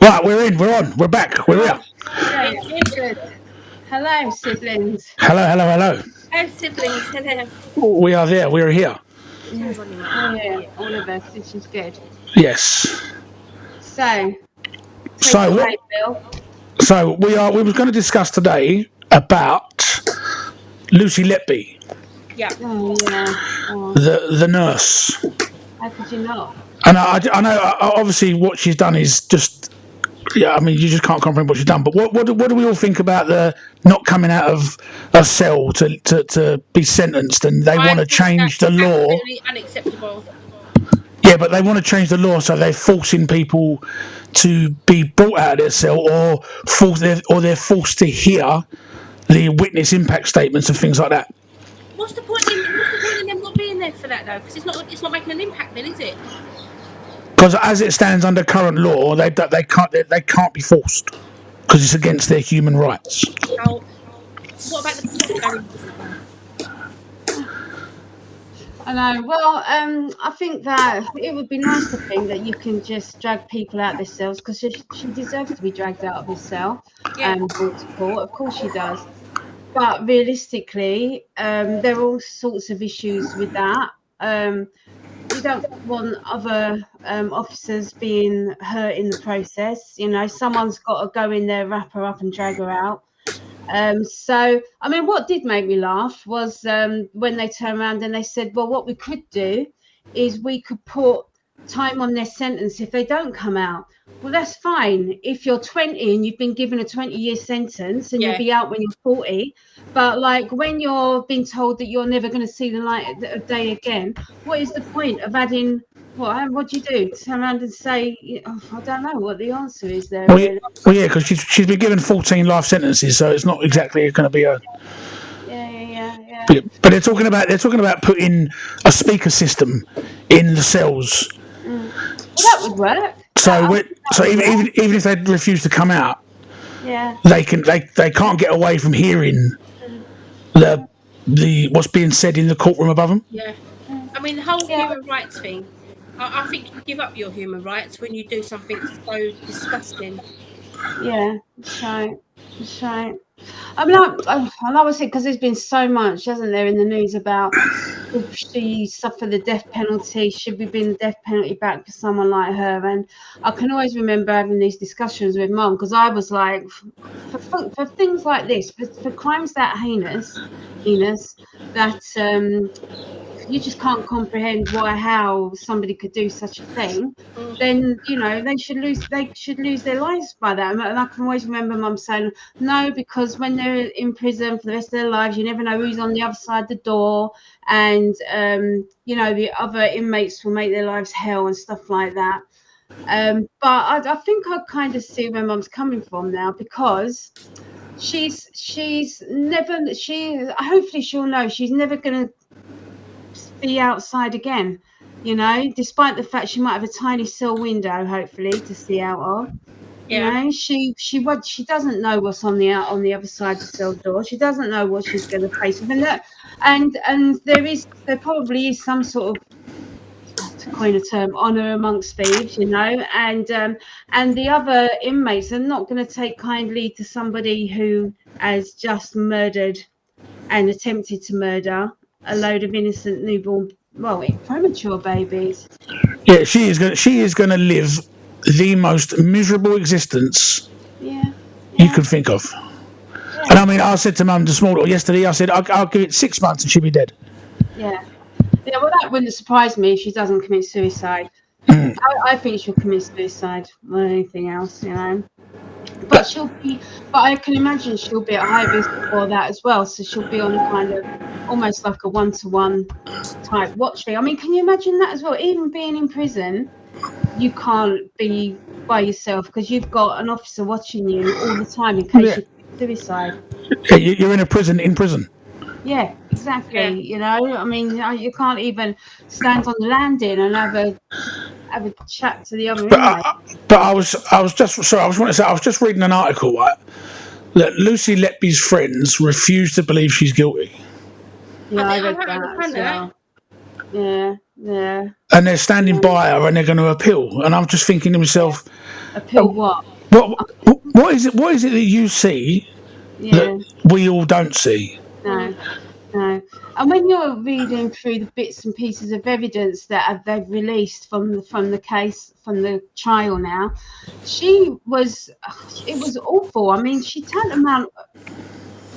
Right, we're in. We're on. We're back. We're here. Yeah, good. Hello, siblings. Hello, hello, hello. Hello, siblings. Hello. We are there. We're here. Yeah, all of us, which is good. Yes. So, So take it what? away, Bill. So we were going to discuss today about Lucy Letby, Yeah. Oh, yeah. Oh, the nurse, how could you not? and I know obviously what she's done is just. Yeah, I mean, you just can't comprehend what she's done. But what do we all think about the not coming out of a cell to be sentenced, and they want to change the law? Absolutely unacceptable. Yeah, but they want to change the law, so they're forcing people to be brought out of their cell, or they're forced to hear the witness impact statements and things like that. What's the point in them not being there for that though? Because it's not making an impact then, is it? Because as it stands under current law, they can't be forced because it's against their human rights. So, what about the people going? I know. Well, I think that it would be nice to think that you can just drag people out of their cells because she deserves to be dragged out of her cell and brought to court. Of course she does. But realistically, there are all sorts of issues with that. You don't want other officers being hurt in the process. You know, someone's got to go in there, wrap her up and drag her out. So, I mean, what did make me laugh was when they turned around and they said, well, what we could do is we could put time on their sentence if they don't come out. Well, that's fine. If you're 20 and you've been given a 20-year sentence and you'll be out when you're 40, but like when you're being told that you're never going to see the light of day again, what is the point of adding? What do you do? Turn around and say, I don't know what the answer is there. Well, yeah, because she's been given 14 life sentences, so it's not exactly going to be a. Yeah. But they're talking about putting a speaker system in the cells. Well, that would work. So even if they refuse to come out, yeah, they can't get away from hearing the what's being said in the courtroom above them. Yeah. I mean, the whole human rights thing. I think you give up your human rights when you do something so disgusting. Yeah, that's right. I mean, and obviously, because there's been so much, hasn't there, in the news about if she suffered the death penalty, should we bring the death penalty back for someone like her? And I can always remember having these discussions with Mum because I was like, for things like this, for crimes that heinous, that you just can't comprehend how somebody could do such a thing, then they should lose their lives by that. And I can always remember Mum saying no, because when they're in prison for the rest of their lives, you never know who's on the other side of the door, and the other inmates will make their lives hell and stuff like that. But I think I kind of see where Mum's coming from now, because she's never, hopefully she'll know she's never going to be outside again, despite the fact she might have a tiny cell window, hopefully, to see out of. She doesn't know what's on the other side of the cell door. She doesn't know what she's going to face with, and there probably is some sort of, to coin a term, honour amongst thieves, and the other inmates are not going to take kindly to somebody who has just murdered and attempted to murder a load of innocent newborn, premature babies. Yeah, she is going to live the most miserable existence you could think of. Yeah. And I mean, I said to Mum yesterday, I said, I'll give it 6 months and she'll be dead. Yeah, well, that wouldn't surprise me if she doesn't commit suicide. I think she'll commit suicide more than anything else, But I can imagine she'll be at high risk for that as well. So she'll be on kind of almost like a one-to-one type watch thing. I mean, can you imagine that as well? Even being in prison, you can't be by yourself because you've got an officer watching you all the time in case you commit suicide. Yeah, you're in a prison in prison. Yeah, exactly. Yeah. I mean, you can't even stand on the landing and have a chat to the other inmate. But I was just reading an article, right, that Lucy Letby's friends refuse to believe she's guilty. Yeah, I read that as well. Yeah. And they're standing by her and they're going to appeal. And I'm just thinking to myself, appeal what? What is it? What is it that you see that we all don't see? No. No. And when you're reading through the bits and pieces of evidence that they've released from the case, from the trial now, it was awful. I mean, she tantamount.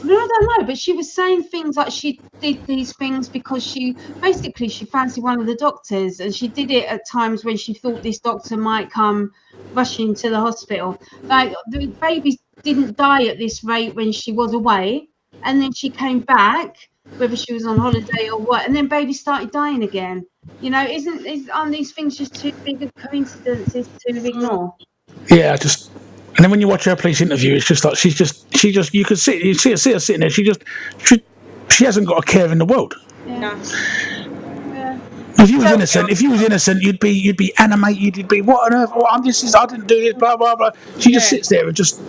No, I don't know, but she was saying things like she did these things because she fancied one of the doctors, and she did it at times when she thought this doctor might come rushing to the hospital. Like, the baby didn't die at this rate when she was away, and then she came back, whether she was on holiday or what, and then baby started dying again. You know, aren't these things just too big of coincidences to ignore? Yeah, and then when you watch her police interview, it's just like she just you could see her sitting there. She hasn't got a care in the world. No. If you was innocent, you'd be animated. You'd be, what on earth? I didn't do this. Blah blah blah. She just sits there and just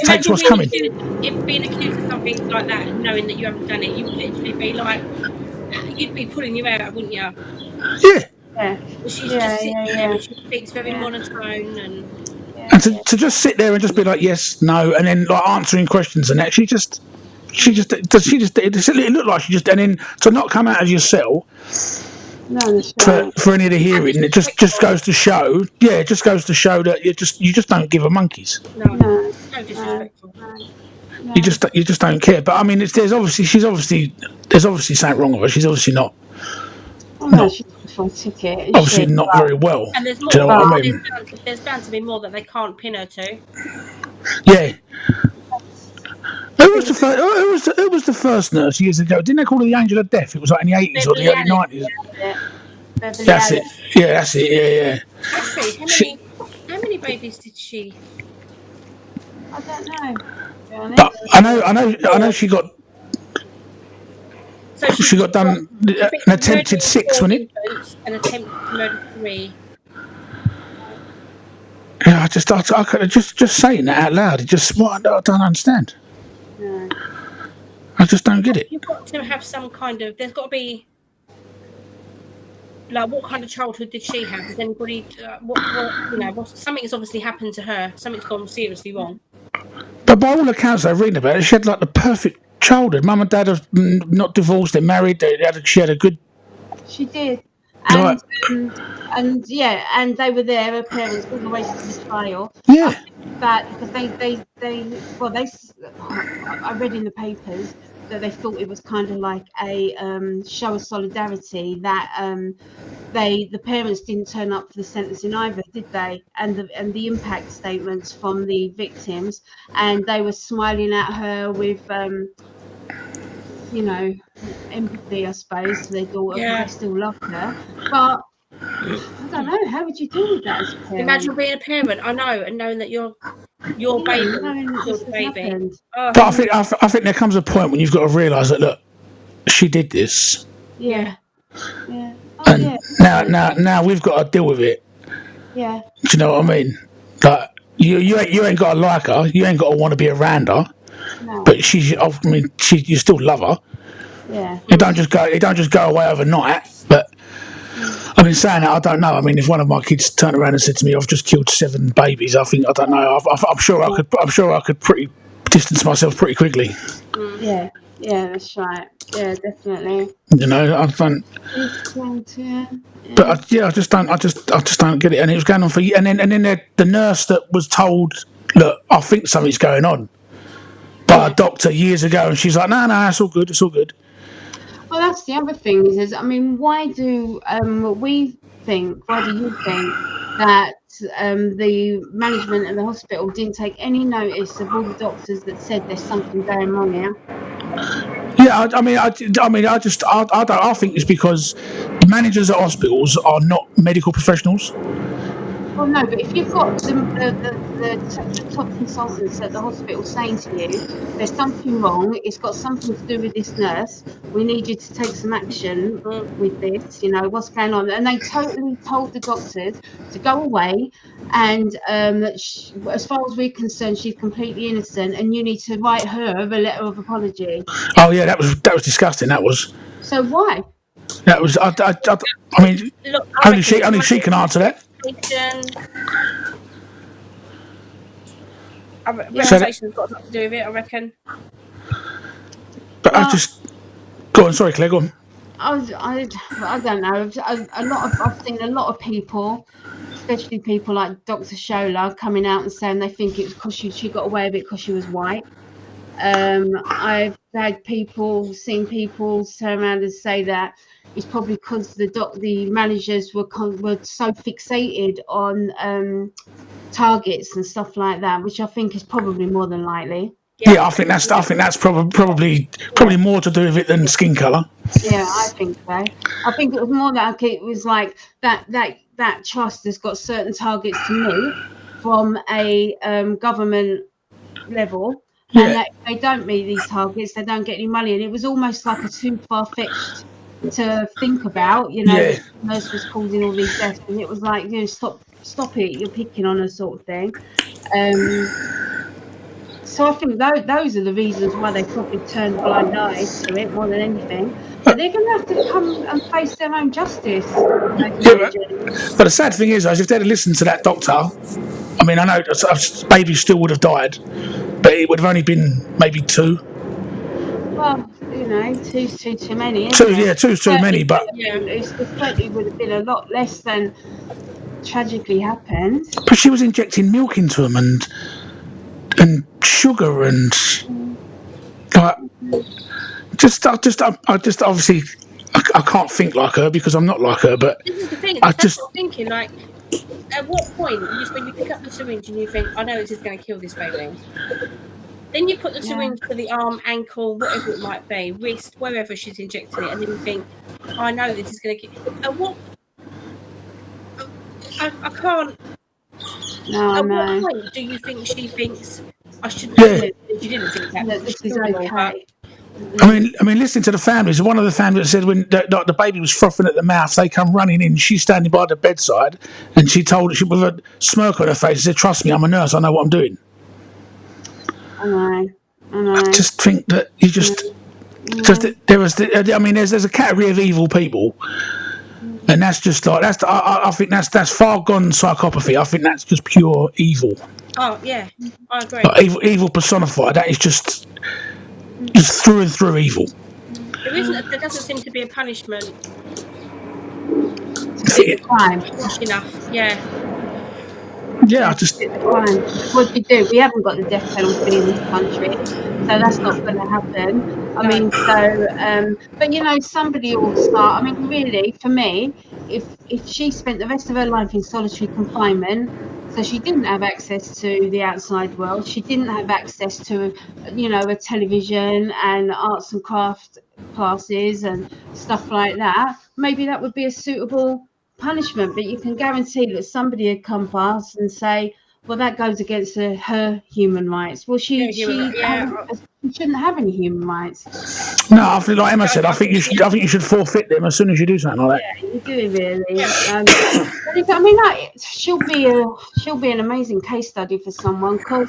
takes what's coming. Being accused of something like that, and knowing that you haven't done it, you'd literally be like, you'd be pulling your hair out, wouldn't you? Yeah. She's just sitting there and she speaks very monotone and to just sit there and just be like yes, no, and then like answering questions and that it looked like she just, and then to not come out of your cell for any of the hearing, it just goes to show, that you just don't give a monkeys. No, so disrespectful. You just don't care. But I mean, there's obviously something wrong with her. She's obviously not. She's full ticket. Obviously not very well. And there's more. Do you know what I mean? There's bound to be more that they can't pin her to. Yeah. Who was the first nurse years ago? Didn't they call her the Angel of Death? It was like in the 80s or the early 90s. That's it. Yeah, that's it. Yeah. Let's see. How many babies did she? I don't know. But I know she got. So she got done an attempted 6, wasn't it? An attempt to murder 3. Yeah, I could just saying that out loud. I don't understand. No. I just don't get it. You've got to have some kind of. There's got to be. Like, what kind of childhood did she have? Has anybody? Something has obviously happened to her. Something's gone seriously wrong. But by all accounts I've read about it, she had like the perfect childhood. Mum and Dad are not divorced; they're married. She had a good. She did, and and they were there. Her parents all the way to the trial. Yeah. But because I read in the papers that they thought it was kind of like a show of solidarity, that the parents didn't turn up for the sentencing either, did they? And the impact statements from the victims, and they were smiling at her with empathy, I suppose, to their daughter, because they still loved her. But I don't know, how would you deal with that as a parent? Imagine being a parent, I know, and knowing that your baby. But I think there comes a point when you've got to realise that, look, she did this. Yeah. And now we've got to deal with it. Yeah. Do you know what I mean? Like, you ain't got to like her, you ain't got to want to be around her. No. But you still love her. Yeah. It don't just go away overnight. But I mean, saying that, I don't know. I mean, if one of my kids turned around and said to me, "I've just killed 7 babies," I don't know. I'm sure I could pretty distance myself pretty quickly. Yeah, that's right. Yeah, definitely. You know, I don't. But I just don't get it. And it was going on for years. And then the nurse that was told, "Look, I think something's going on," by a doctor years ago, and she's like, "No, it's all good. It's all good." Well, that's the other thing is why do you think that the management of the hospital didn't take any notice of all the doctors that said there's something going wrong here? Yeah, I think it's because managers at hospitals are not medical professionals. Well, no, but if you've got the top consultants at the hospital saying to you, there's something wrong, it's got something to do with this nurse, we need you to take some action with this, what's going on? And they totally told the doctors to go away, and as far as we're concerned, she's completely innocent, and you need to write her a letter of apology. Oh, yeah, that was disgusting, that was. So why? That was, I mean, look, only she can answer that. Reputation's got a lot to do with it, I reckon. But I just go on. Sorry, Claire. Go on. I don't know. I've seen a lot of people, especially people like Dr. Shola, coming out and saying they think it was because she got away with it because she was white. I've seen people turn around and say that it's probably because the managers were so fixated on targets and stuff like that, which I think is probably more than likely. Yeah, I think that's probably more to do with it than skin colour. Yeah, I think so. I think it was more like it was like that trust has got certain targets to meet from a government level, and that if they don't meet these targets, they don't get any money. And it was almost like a too far-fetched to think about. The nurse was causing all these deaths, and it was like, stop it, you're picking on her, sort of thing. So I think those are the reasons why they probably turned a blind eye to it more than anything. But they're going to have to come and face their own justice. But the sad thing is, if they'd have listened to that doctor, I mean, I know baby still would have died, but it would have only been maybe 2. Well, two's too many. Two's too many. But it certainly would have been a lot less than tragically happened. But she was injecting milk into them and sugar and like I just obviously I can't think like her because I'm not like her. But this is the thing. I'm thinking, like, at what point when you pick up the syringe and you think, I know this is going to kill this baby. Then you put the syringe to the arm, ankle, whatever it might be, wrist, wherever she's injecting it, and then you think, I know this is going to kill. At what? I can't. No, at what point do you think she thinks I should? She didn't think that. This is okay. I mean, listening to the families. One of the families said when the baby was frothing at the mouth, they come running in. She's standing by the bedside, and she told she with a smirk on her face. She said, "Trust me, I'm a nurse. I know what I'm doing." I know. I just think that you just there's a category of evil people, and that's just like I think that's far gone psychopathy. I think that's just pure evil. Oh yeah, I agree. Like, evil personified. That is just through and through evil. There doesn't seem to be a punishment. Crime. Enough. Yeah. Yeah, I just. What do you do? We haven't got the death penalty in this country, so that's not going to happen. I mean, but somebody will start. I mean, really, for me, if she spent the rest of her life in solitary confinement, so she didn't have access to the outside world, she didn't have access to, a television and arts and craft classes and stuff like that, maybe that would be a suitable punishment. But you can guarantee that somebody had come past and say, well, that goes against her human rights. Well, she shouldn't have any human rights. No, I feel like Emma said. I think you should forfeit them as soon as you do something like that. Yeah, you do really. I mean, she'll be an amazing case study for someone, because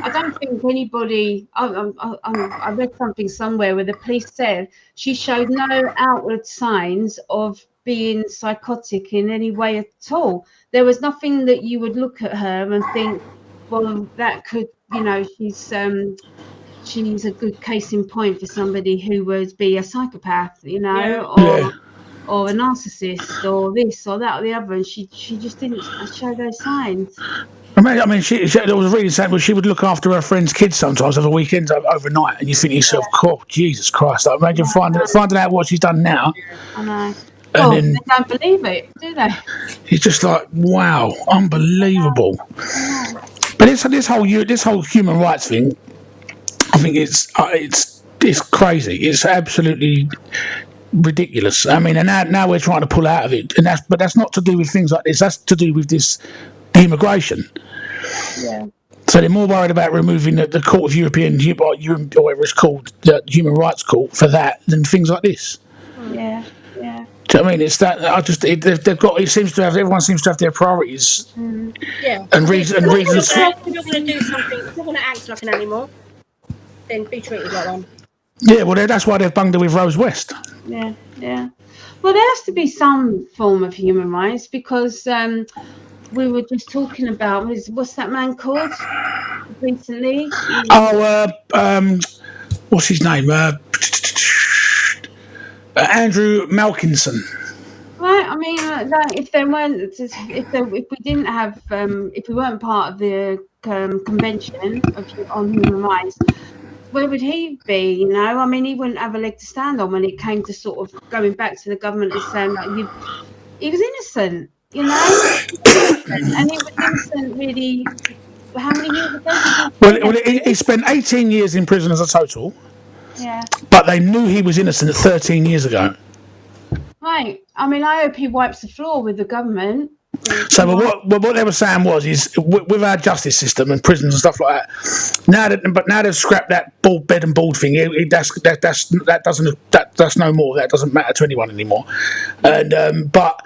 I don't think anybody. I read something somewhere where the police said she showed no outward signs of being psychotic in any way at all. There was nothing that you would look at her and think, well, that could, she's a good case in point for somebody who would be a psychopath, or a narcissist, or this or that or the other. And she just didn't show those signs. I mean, there was a reading saying, well, she would look after her friends' kids sometimes over weekends, overnight, and you think to yourself, "Oh, Jesus Christ!" Like, imagine finding out what she's done now. I know. And then, they don't believe it, do they? It's just like, wow, unbelievable. But this whole human rights thing, I think it's crazy. It's absolutely ridiculous. I mean, and now we're trying to pull out of it, but that's not to do with things like this. That's to do with this immigration. Yeah. So they're more worried about removing the Court of European, or whatever it's called, the Human Rights Court, for that than things like this. Yeah. Do you know what I mean? It's that they've got. It seems to have. Everyone seems to have their priorities. Yeah. And reasons. If you're going to do something, if you're going to act like an animal, then be treated like one. Yeah. Well, that's why they've bunged her with Rose West. Yeah. Well, there has to be some form of human rights, because we were just talking about what's that man called recently? What's his name? Andrew Malkinson. Right. I mean, like, if we didn't have if we weren't part of the convention on human rights, where would he be? You know, I mean, he wouldn't have a leg to stand on when it came to sort of going back to the government and saying like he was innocent. You know, and he was innocent really. How many years ago? Well, he spent 18 years in prison as a total. Yeah. But they knew he was innocent 13 years ago. Right. I mean, I hope he wipes the floor with the government. So, what they were saying is with our justice system and prisons and stuff like that. Now they've scrapped that bed and board thing. That's no more. That doesn't matter to anyone anymore. And but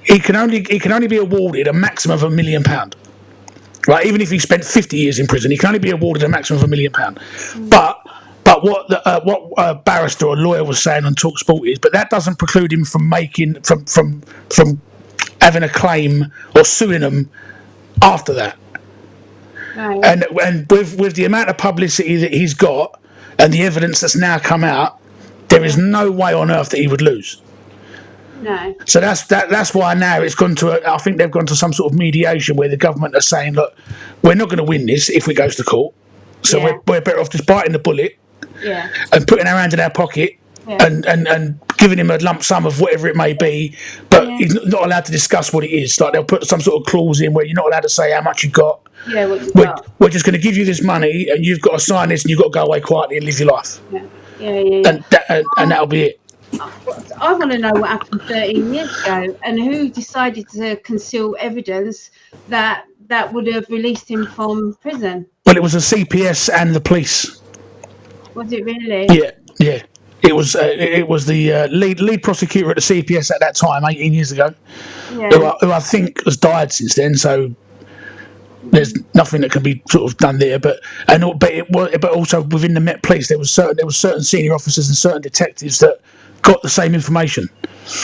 he can only be awarded a maximum of £1 million. Right, even if he spent 50 years in prison, he can only be awarded a maximum of £1 million. But what a barrister or lawyer was saying on TalkSport is, but that doesn't preclude him from from having a claim or suing them after that. Right. And with the amount of publicity that he's got and the evidence that's now come out, there is no way on earth that he would lose. No. So that's why now it's gone to I think they've gone to some sort of mediation where the government are saying, look, we're not going to win this if it goes to court, so we're better off just biting the bullet and putting our hand in our pocket and giving him a lump sum of whatever it may be, but he's not allowed to discuss what it is. Like they'll put some sort of clause in where you're not allowed to say how much you got. Yeah, what you got. We're just going to give you this money and you've got to sign this and you've got to go away quietly and live your life. Yeah. And that'll be it. I want to know what happened 13 years ago and who decided to conceal evidence that would have released him from prison. Well, it was the CPS and the police. Was it really? Yeah. It was the lead prosecutor at the CPS at that time, 18 years ago, who I think has died since then. So there's nothing that can be sort of done there. But also within the Met Police, there was certain senior officers and certain detectives that got the same information.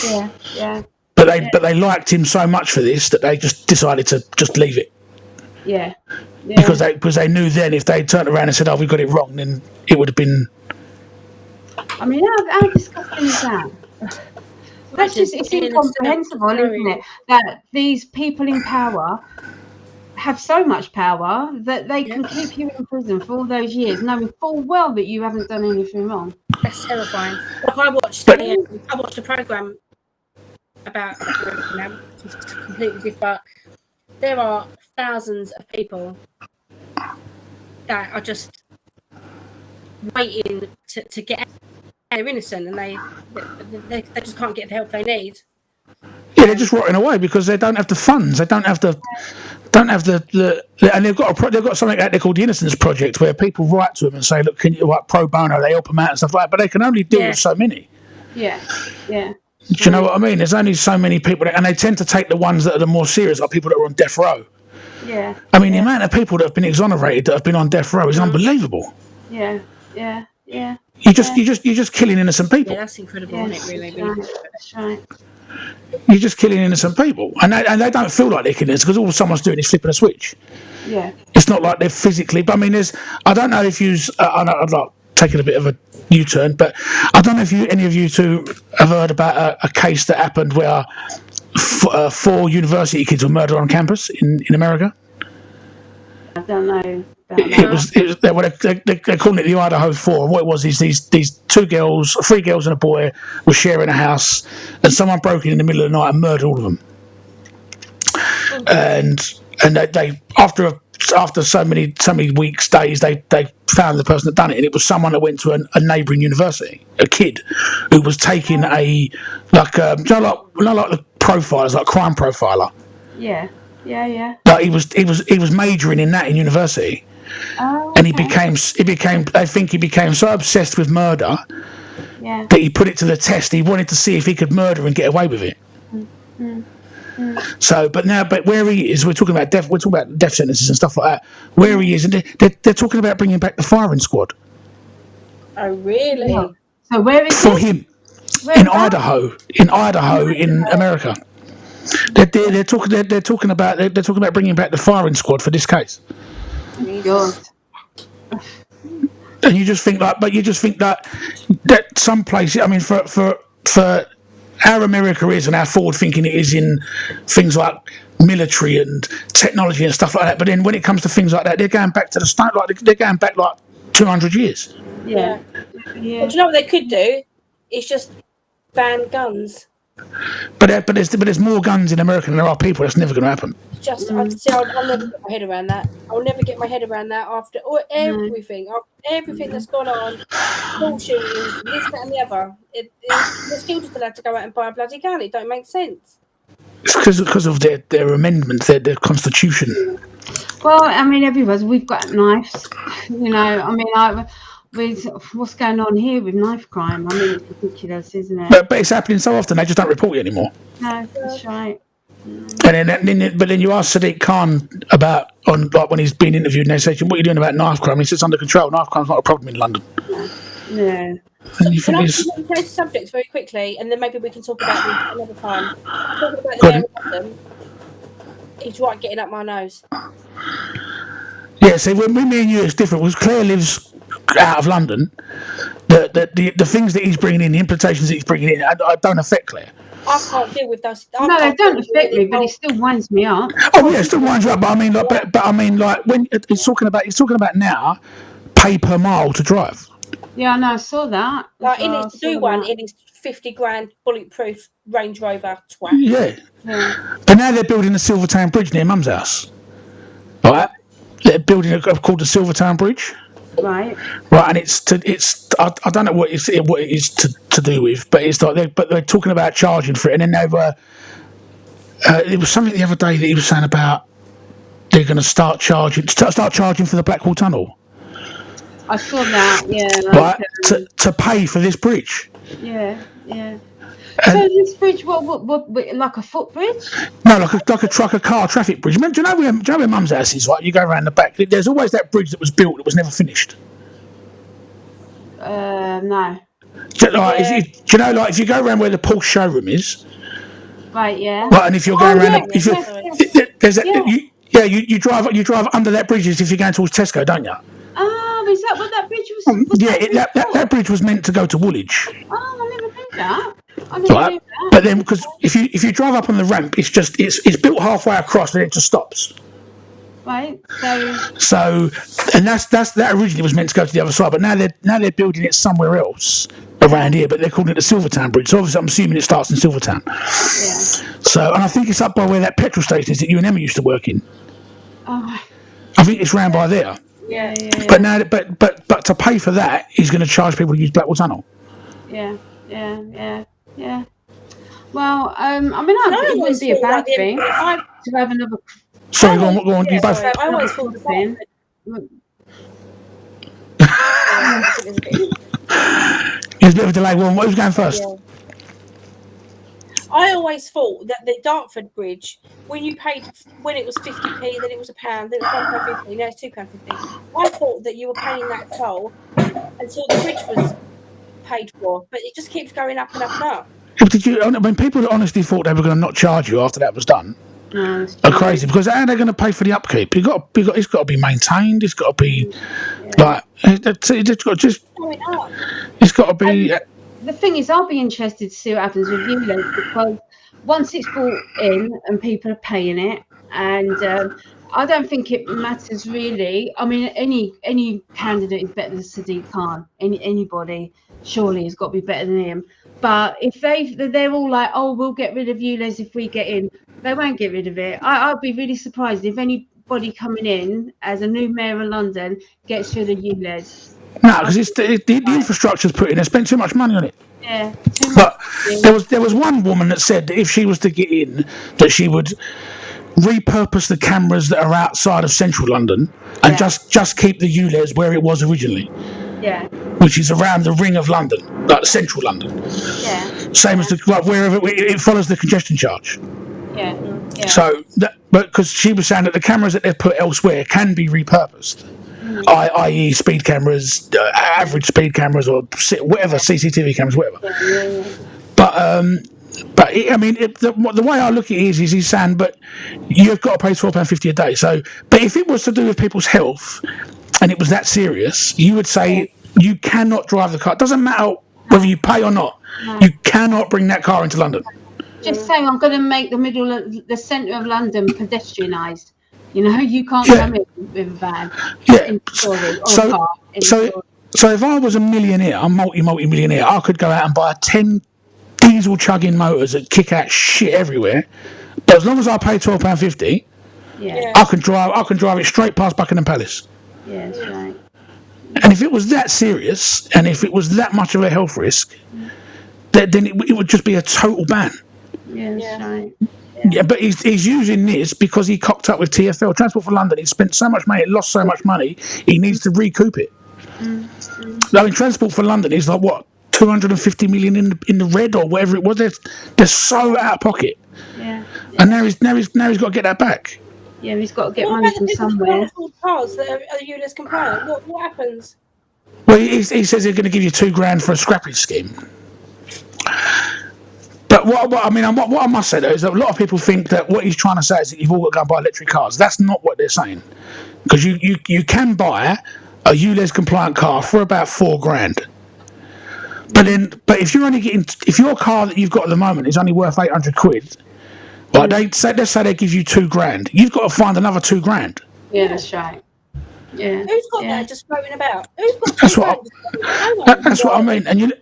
Yeah. But they liked him so much for this that they just decided to just leave it. Yeah. Because they knew then if they turned around and said, "Oh, we got it wrong," then it would have been. I mean, how disgusting is that? That's just, it's incomprehensible, isn't it? That these people in power have so much power that they can keep you in prison for all those years, knowing full well that you haven't done anything wrong. That's terrifying. Like I watched a program about it's completely different. But there are thousands of people that are just waiting to get out. They're innocent and they just can't get the help they need. Yeah, they're just rotting away because they don't have the funds. They don't have the and they've got something out there called the Innocence Project where people write to them and say, look, can you pro bono? They help them out and stuff like that, but they can only deal with so many. Yeah. Do you know what I mean? There's only so many people, and they tend to take the ones that are the more serious, like people that are on death row. Yeah. I mean, the amount of people that have been exonerated that have been on death row is unbelievable. Yeah. You're just killing innocent people. Yeah, that's incredible, isn't it? Really. That's right. You're just killing innocent people, and they don't feel like they're killing us because all someone's doing is flipping a switch. Yeah. It's not like they're physically. But I mean, I don't know if I'd like taking a bit of a U-turn, but I don't know if any of you two have heard about a case that happened where 4 university kids were murdered on campus in America. I don't know. They're calling it the Idaho 4, and what it was is these 3 girls and a boy were sharing a house, and someone broke in the middle of the night and murdered all of them. And they after so many weeks, days, they found the person that done it, and it was someone that went to a neighbouring university, a kid who was taking like the profilers, like crime profiler. Yeah. Like he was majoring in that in university. Oh, and he became I think he became so obsessed with murder that he put it to the test. He wanted to see if he could murder and get away with it. So but where he is, we're talking about death sentences and stuff like that. Where he is, and they're talking about bringing back the firing squad. Oh really? Yeah. So where is for him? In Idaho in America. They're talking about bringing back the firing squad for this case. God. And you just think that some places. I mean, for how America is and how forward thinking it is in things like military and technology and stuff like that. But then when it comes to things like that, they're going back to the start. Like they're going back like 200 years. Yeah. Well, do you know what they could do? It's just ban guns. But there's more guns in America than there are people. That's never going to happen. I'll never get my head around that. I'll never get my head around that after everything that's gone on, school shootings, this, that, and the other. They're still just allowed to go out and buy a bloody gun. It don't make sense. It's because of their amendment, their constitution. Well, I mean, we've got knives. You know, I mean, with what's going on here with knife crime, I mean, it's ridiculous, isn't it? But it's happening so often they just don't report it anymore. No, that's right. But then you ask Sadiq Khan about when he's been interviewed and they say, "What are you doing about knife crime?" He says, "It's under control. Knife crime's not a problem in London." Yeah. And you Can think I it's change subjects very quickly, and then maybe we can talk about it another time. Talking about the mayor of London, he's right getting up my nose. yeah. See, when me and you, it's different. Because Claire lives out of London, the things that he's bringing in, the implications that he's bringing in, I don't affect Claire. I can't deal with those. No, they don't affect me, but it still winds me up. Oh yeah, it still winds you up. But I mean, like when he's talking about now, pay per mile to drive. Yeah, I know. I saw that. Like, he needs to do one in his 50 grand bulletproof Range Rover twat. Yeah. But now they're building the Silvertown Bridge near Mum's house. Right? They're building called the Silvertown Bridge. Right. Right, and I don't know what it is to do with, but it's like they're talking about charging for it, and then they were. It was something the other day that he was saying about they're going to start charging for the Blackwall Tunnel. I saw that. Yeah. Right, to pay for this bridge. Yeah. So this bridge, what, like a footbridge? No, like a car traffic bridge. Do you know where Mum's house is? Right, you go around the back. There's always that bridge that was built that was never finished. No. Do you know, like if you go around where the Porsche showroom is? Right. Yeah. Right, and if you're going around, you drive under that bridge as if you're going towards Tesco, don't you? Oh, is that what that bridge was? That bridge was meant to go to Woolwich. Oh, I never knew that. Right, but then because if you drive up on the ramp, it's built halfway across and it just stops. Right. So, and that originally was meant to go to the other side, but now they're building it somewhere else around here, but they're calling it the Silvertown Bridge. So obviously, I'm assuming it starts in Silvertown. Yeah. So, and I think it's up by where that petrol station is that you and Emma used to work in. Oh. I think it's round by there. Yeah. But now, but to pay for that, he's going to charge people to use Blackwall Tunnel. Yeah. Well, I mean, it wouldn't be a bad thing to have another. Sorry, go on. You both. I always thought thing. There's a bit of a delay. What was going first? Yeah. I always thought that the Dartford Bridge, when it was 50p, then it was £1, then it was £1.50, now it's £2.50. I thought that you were paying that toll until the bridge was paid for, but it just keeps going up and up and up. When people honestly thought they were going to not charge you after that was done, are crazy, because how are they going to pay for the upkeep? It's got to be maintained. It's got to be it's got to be. The thing is, I'll be interested to see what happens with ULEZ, because once it's brought in and people are paying it, and I don't think it matters really. I mean, any candidate is better than Sadiq Khan. Anybody surely has got to be better than him. But if they're all like, oh, we'll get rid of ULEZ if we get in, they won't get rid of it. I'll be really surprised if anybody coming in as a new mayor of London gets rid of ULEZ. No, because it's the infrastructure's put in. They spent too much money on it. Yeah. But there was one woman that said that if she was to get in, that she would repurpose the cameras that are outside of central London and just keep the ULEZ where it was originally. Yeah. Which is around the ring of London, like central London. Yeah. Same as wherever it follows the congestion charge. Yeah. So, but because she was saying that the cameras that they've put elsewhere can be repurposed. I.e. speed cameras, average speed cameras, or whatever, CCTV cameras, whatever. Yeah. But But I mean, the way I look at it is he's saying, but you've got to pay £12.50 a day. So, but if it was to do with people's health and it was that serious, you would say you cannot drive the car. It doesn't matter whether you pay or not. You cannot bring that car into London. Just saying, I'm going to make the centre of London pedestrianised. You know, you can't come in with a van. Yeah. So if I was a millionaire, a multi-millionaire, I could go out and buy 10 diesel chugging motors that kick out shit everywhere. But as long as I pay £12.50, I can drive it straight past Buckingham Palace. Yeah, that's right. And if it was that serious, and if it was that much of a health risk, then it would just be a total ban. Yeah, that's right. Yeah, but he's using this because he cocked up with TfL, Transport for London. He spent so much money, lost so much money, he needs to recoup it. I mean, Transport for London is like, what, 250 million in the red or whatever it was. They're so out of pocket. Yeah. And now he's got to get that back. Yeah, he's got to get money from somewhere. Cars that are ULEZ compliant. What happens? Well, he says they're going to give you £2,000 for a scrappage scheme. But what I must say though is that a lot of people think that what he's trying to say is that you've all got to go and buy electric cars. That's not what they're saying, because you can buy a ULEZ compliant car for about £4,000. But if your car that you've got at the moment is only worth £800, like let's say they give you £2,000, you've got to find another £2,000. Yeah, that's right. Yeah. Who's got that just floating about? Who's got That's what I mean. And you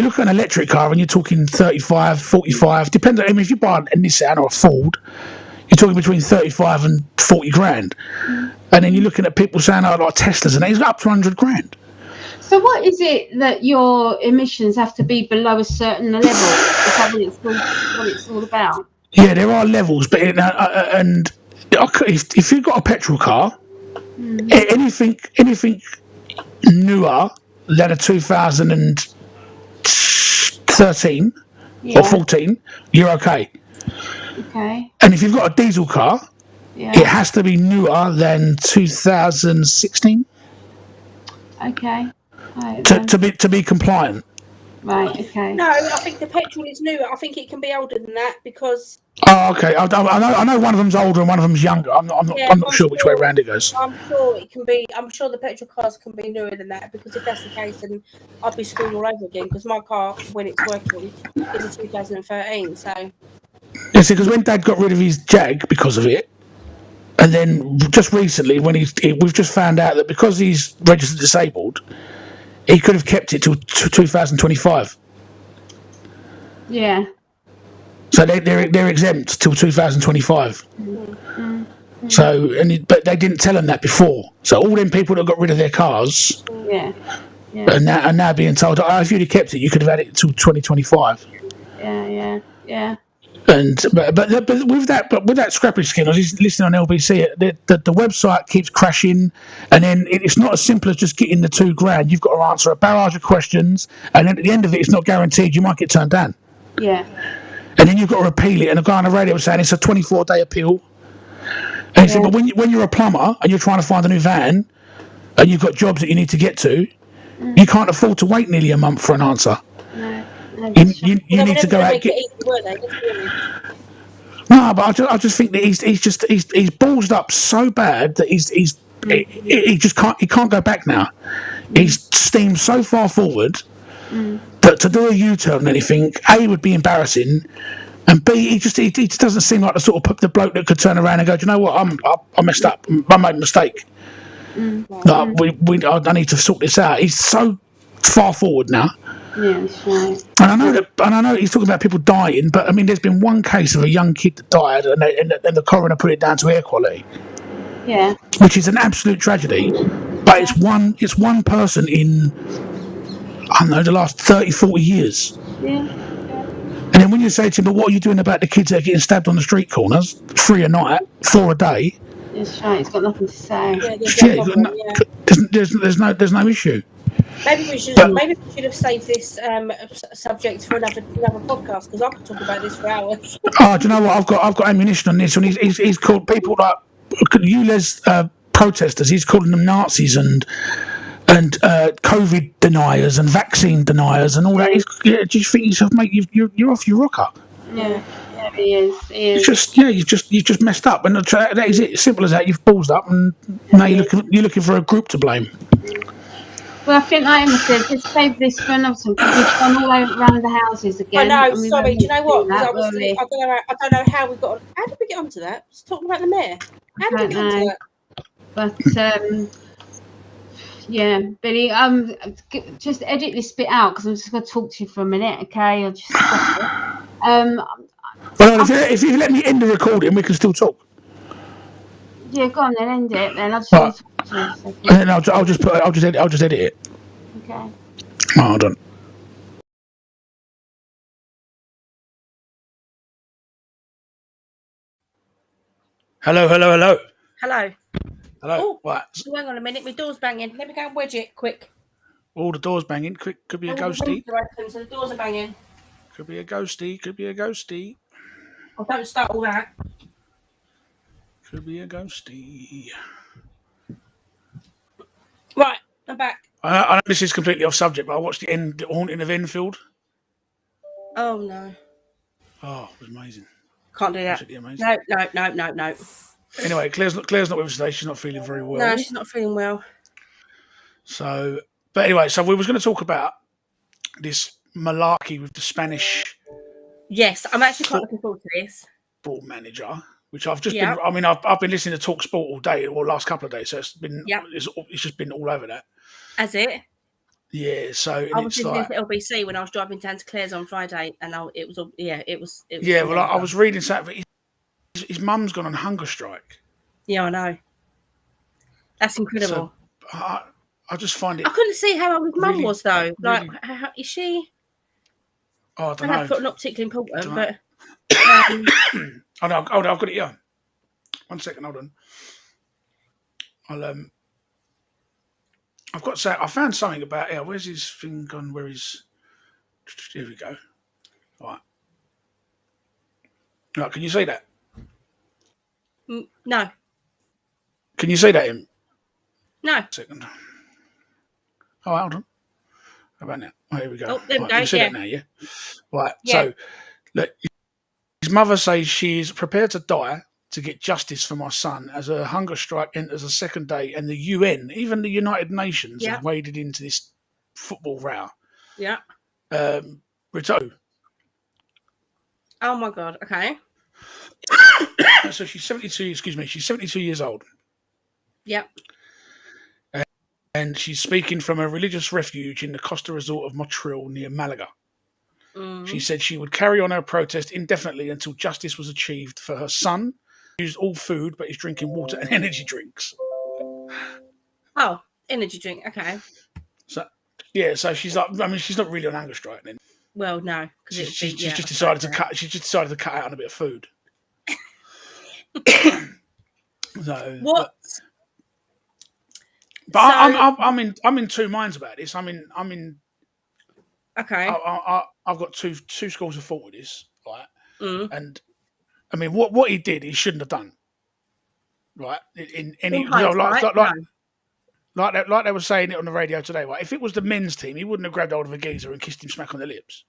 look at an electric car and you're talking 35, 45, depends. I mean, if you buy a Nissan or a Ford, you're talking between 35 and 40 grand. And then you're looking at people saying, oh, like Teslas, and it's up to 100 grand. So what is it that your emissions have to be below a certain level? Is that what it's all about? Yeah, there are levels, but and if you've got a petrol car, anything newer than a 2013 or 14, you're okay. Okay. And if you've got a diesel car, it has to be newer than 2016. Okay. Right, to be compliant. Right. Okay. No, I think the petrol is newer. I think it can be older than that because. Oh, okay. I know one of them's older and one of them's younger. I'm not sure which way around it goes. I'm sure it can be. I'm sure the petrol cars can be newer than that, because if that's the case, then I'd be screwed all over again. Because my car, when it's working, is a 2013. So. Yeah, see, because when Dad got rid of his Jag because of it, and then just recently when we've just found out that because he's registered disabled, he could have kept it till 2025. Yeah. So they're exempt till 2025. So but they didn't tell him that before. So all them people that got rid of their cars, are now being told, oh, if you'd have kept it, you could have had it till 2025. Yeah. And but with that scrappage scheme, I was just listening on LBC. The website keeps crashing, and then it's not as simple as just getting the £2,000. You've got to answer a barrage of questions, and then at the end of it, it's not guaranteed. You might get turned down. Yeah. And then you've got to appeal it. And the guy on the radio was saying it's a 24-day appeal. And he said, but when you're a plumber and you're trying to find a new van, and you've got jobs that you need to get to, you can't afford to wait nearly a month for an answer. No. You need to go out and get. No, but I just think that he's ballsed up so bad that he just can't go back now. He's steamed so far forward that to do a U-turn and anything, A, would be embarrassing, and B, he just doesn't seem like the bloke that could turn around and go, do you know what, I messed up, I made a mistake. I need to sort this out. He's so far forward now. Yeah, that's right. And I know he's talking about people dying, but I mean, there's been one case of a young kid that died, and the coroner put it down to air quality. Yeah. Which is an absolute tragedy, but it's one person in, I don't know, the last 30, 40 years. Yeah. And then when you say to him, but what are you doing about the kids that are getting stabbed on the street corners, 3 a night, 4 a day? That's right. He's got nothing to say. There's no issue. Maybe we should have saved this subject for another podcast, because I could talk about this for hours. Oh, do you know what? I've got ammunition on this, and he's called people like ULEZ protesters. He's calling them Nazis and COVID deniers and vaccine deniers and all that. Do you think yourself, mate? You're off your rocker. Yeah, he is. He It's is. just you just messed up, and that is it. Simple as that. You've ballsed up, and now you're looking for a group to blame. Well, I think, like Emma said, just save this for another time because we've gone all around the houses again. I know. And we Sorry. Do you know what? Because I was. will we? I don't know how we got. How did we get onto that? Just talking about the mayor. How did we get onto that? But yeah, Billy. Just edit this bit out because I'm just going to talk to you for a minute, okay? I'll just stop it. Well, if you let me end the recording, we can still talk. Yeah, go on then, end it. Then I just Right. want to talk to you for a second. And then I'll just edit it. Okay. Oh, hold on. Hello. Hello. Oh, what? Hang on a minute. My door's banging. Let me go and wedge it quick. All the doors banging. Could be a ghosty. So the doors are banging. Could be a ghosty. Oh, don't start all that. Could be a ghosty. Right, I'm back. I know this is completely off subject, but I watched the Haunting of Enfield. Oh no. Oh, it was amazing. Can't do that. Absolutely amazing. No. Anyway, Claire's not with us today. She's not feeling very well. No, she's not feeling well. So, but anyway, so we was going to talk about this malarkey with the Spanish. Yes, I'm actually quite looking forward to this. Football manager, which I've just been. I mean, I've been listening to Talk Sport all day, or last couple of days, so it's just been all over that. Has it? Yeah. So I was listening to LBC when I was driving down to Claire's on Friday, and it was. Yeah, well, I was reading something. His mum's gone on hunger strike. Yeah, I know. That's incredible. So, I just find it. I couldn't see how old his mum was though. Really, like, how, is she? Oh, I don't know. That's not particularly important, but. Oh no! Hold on, I've got it here. 1 second, hold on. I've got to say, I found something about here. Where's his thing gone? Where is? Here we go. Right. Right. Can you see that? No. Can you see that, him? No. 1 second. Oh, hold on. How about now? Oh, here we go. Oh, there we right, go. You see Yeah. that now, yeah? Right. Yeah. So, look, his mother says she is prepared to die to get justice for my son as a hunger strike enters a second day, and the UN, even the United Nations, have waded into this football row. Yeah. Rito. Oh my God. Okay. So she's 72. Excuse me. She's 72 years old. Yep. And she's speaking from a religious refuge in the Costa Resort of Montreal near Malaga. Mm-hmm. She said she would carry on her protest indefinitely until justice was achieved for her son, who used all food but is drinking water and energy drinks. Oh, energy drink. Okay. So, yeah, so she's like, I mean, she's not really on hunger strike then. Well, no, because she's just decided to cut. She just decided to cut out on a bit of food. So, what? But I'm in two minds about this. I'm in. Okay. I've got two schools of thought with this, right? Mm. And I mean, what he did, he shouldn't have done, right? In any like they were saying it on the radio today, right? If it was the men's team, he wouldn't have grabbed hold of a geezer and kissed him smack on the lips.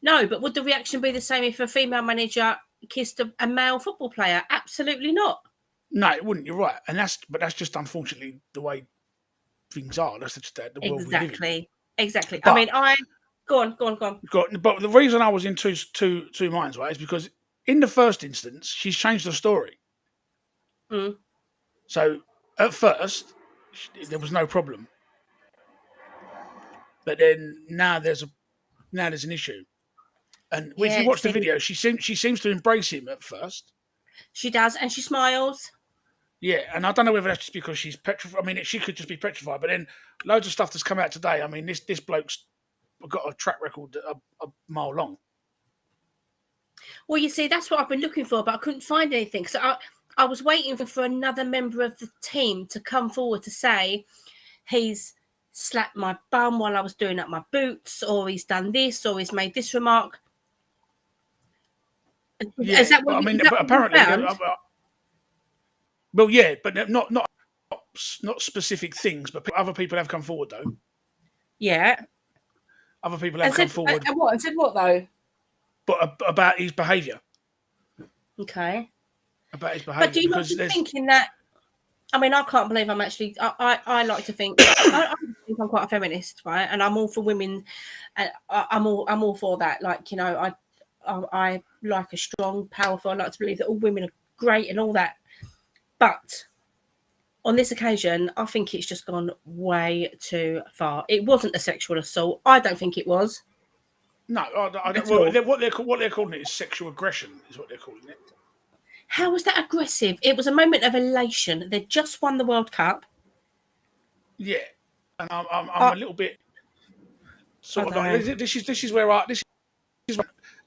No, but would the reaction be the same if a female manager kissed a male football player? Absolutely not. No, it wouldn't. You're right, and that's just unfortunately the way things are. That's just the world we live in. Exactly. But, I mean, go on. But the reason I was in two minds, right, is because in the first instance, she's changed the story. Mm. So at first, there was no problem, but then now there's an issue. And if you watch the video, she seems to embrace him at first. She does, and she smiles. Yeah, and I don't know whether that's just because she's petrified. I mean, she could just be petrified. But then loads of stuff that's come out today. I mean, this bloke's got a track record a mile long. Well, you see, that's what I've been looking for, but I couldn't find anything. So I was waiting for another member of the team to come forward to say he's slapped my bum while I was doing up my boots, or he's done this, or he's made this remark. Yeah, is that what but apparently. Well, yeah, but not specific things, but other people have come forward though. Yeah. Other people have come forward. And said what though? but about his behaviour. Okay. About his But do behaviour, you not because just there's thinking that? I mean, I can't believe I'm actually. I like to think. I think I'm quite a feminist, right? And I'm all for women. And I'm all for that. Like, you know, I like a strong, powerful. I like to believe that all women are great and all that. But on this occasion, I think it's just gone way too far. It wasn't a sexual assault. I don't think it was no. I don't, at well, all. what they're calling it is sexual aggression, is what they're calling it. How was that aggressive? It was a moment of elation. They just won the World Cup. Yeah, and I'm I, a little bit I sort of don't know. like this is where this is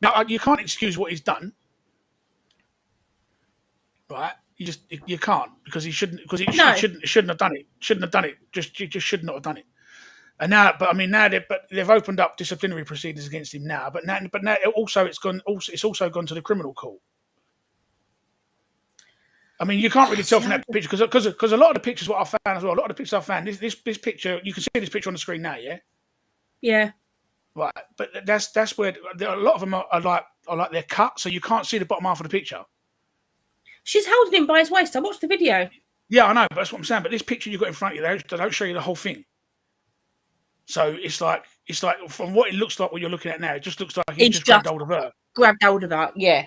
now you can't excuse what he's done, right? You can't, because he shouldn't, because he No, shouldn't have done it. Shouldn't have done it. You just should not have done it. And now, but I mean, now they've opened up disciplinary proceedings against him now. But now also it's also gone to the criminal court. I mean, you can't really tell see, from that picture, because a lot of the pictures, what I found as well, a lot of the pictures I found, this picture, you can see this picture on the screen now, yeah, yeah. right. But that's where a lot of them are like they're cut, so you can't see the bottom half of the picture. She's holding him by his waist. I watched the video. Yeah, I know, but that's what I'm saying. But this picture you've got in front of you, they don't show you the whole thing. So it's like from what it looks like, what you're looking at now, it just looks like he's just grabbed hold of her. Grabbed hold of her. Yeah.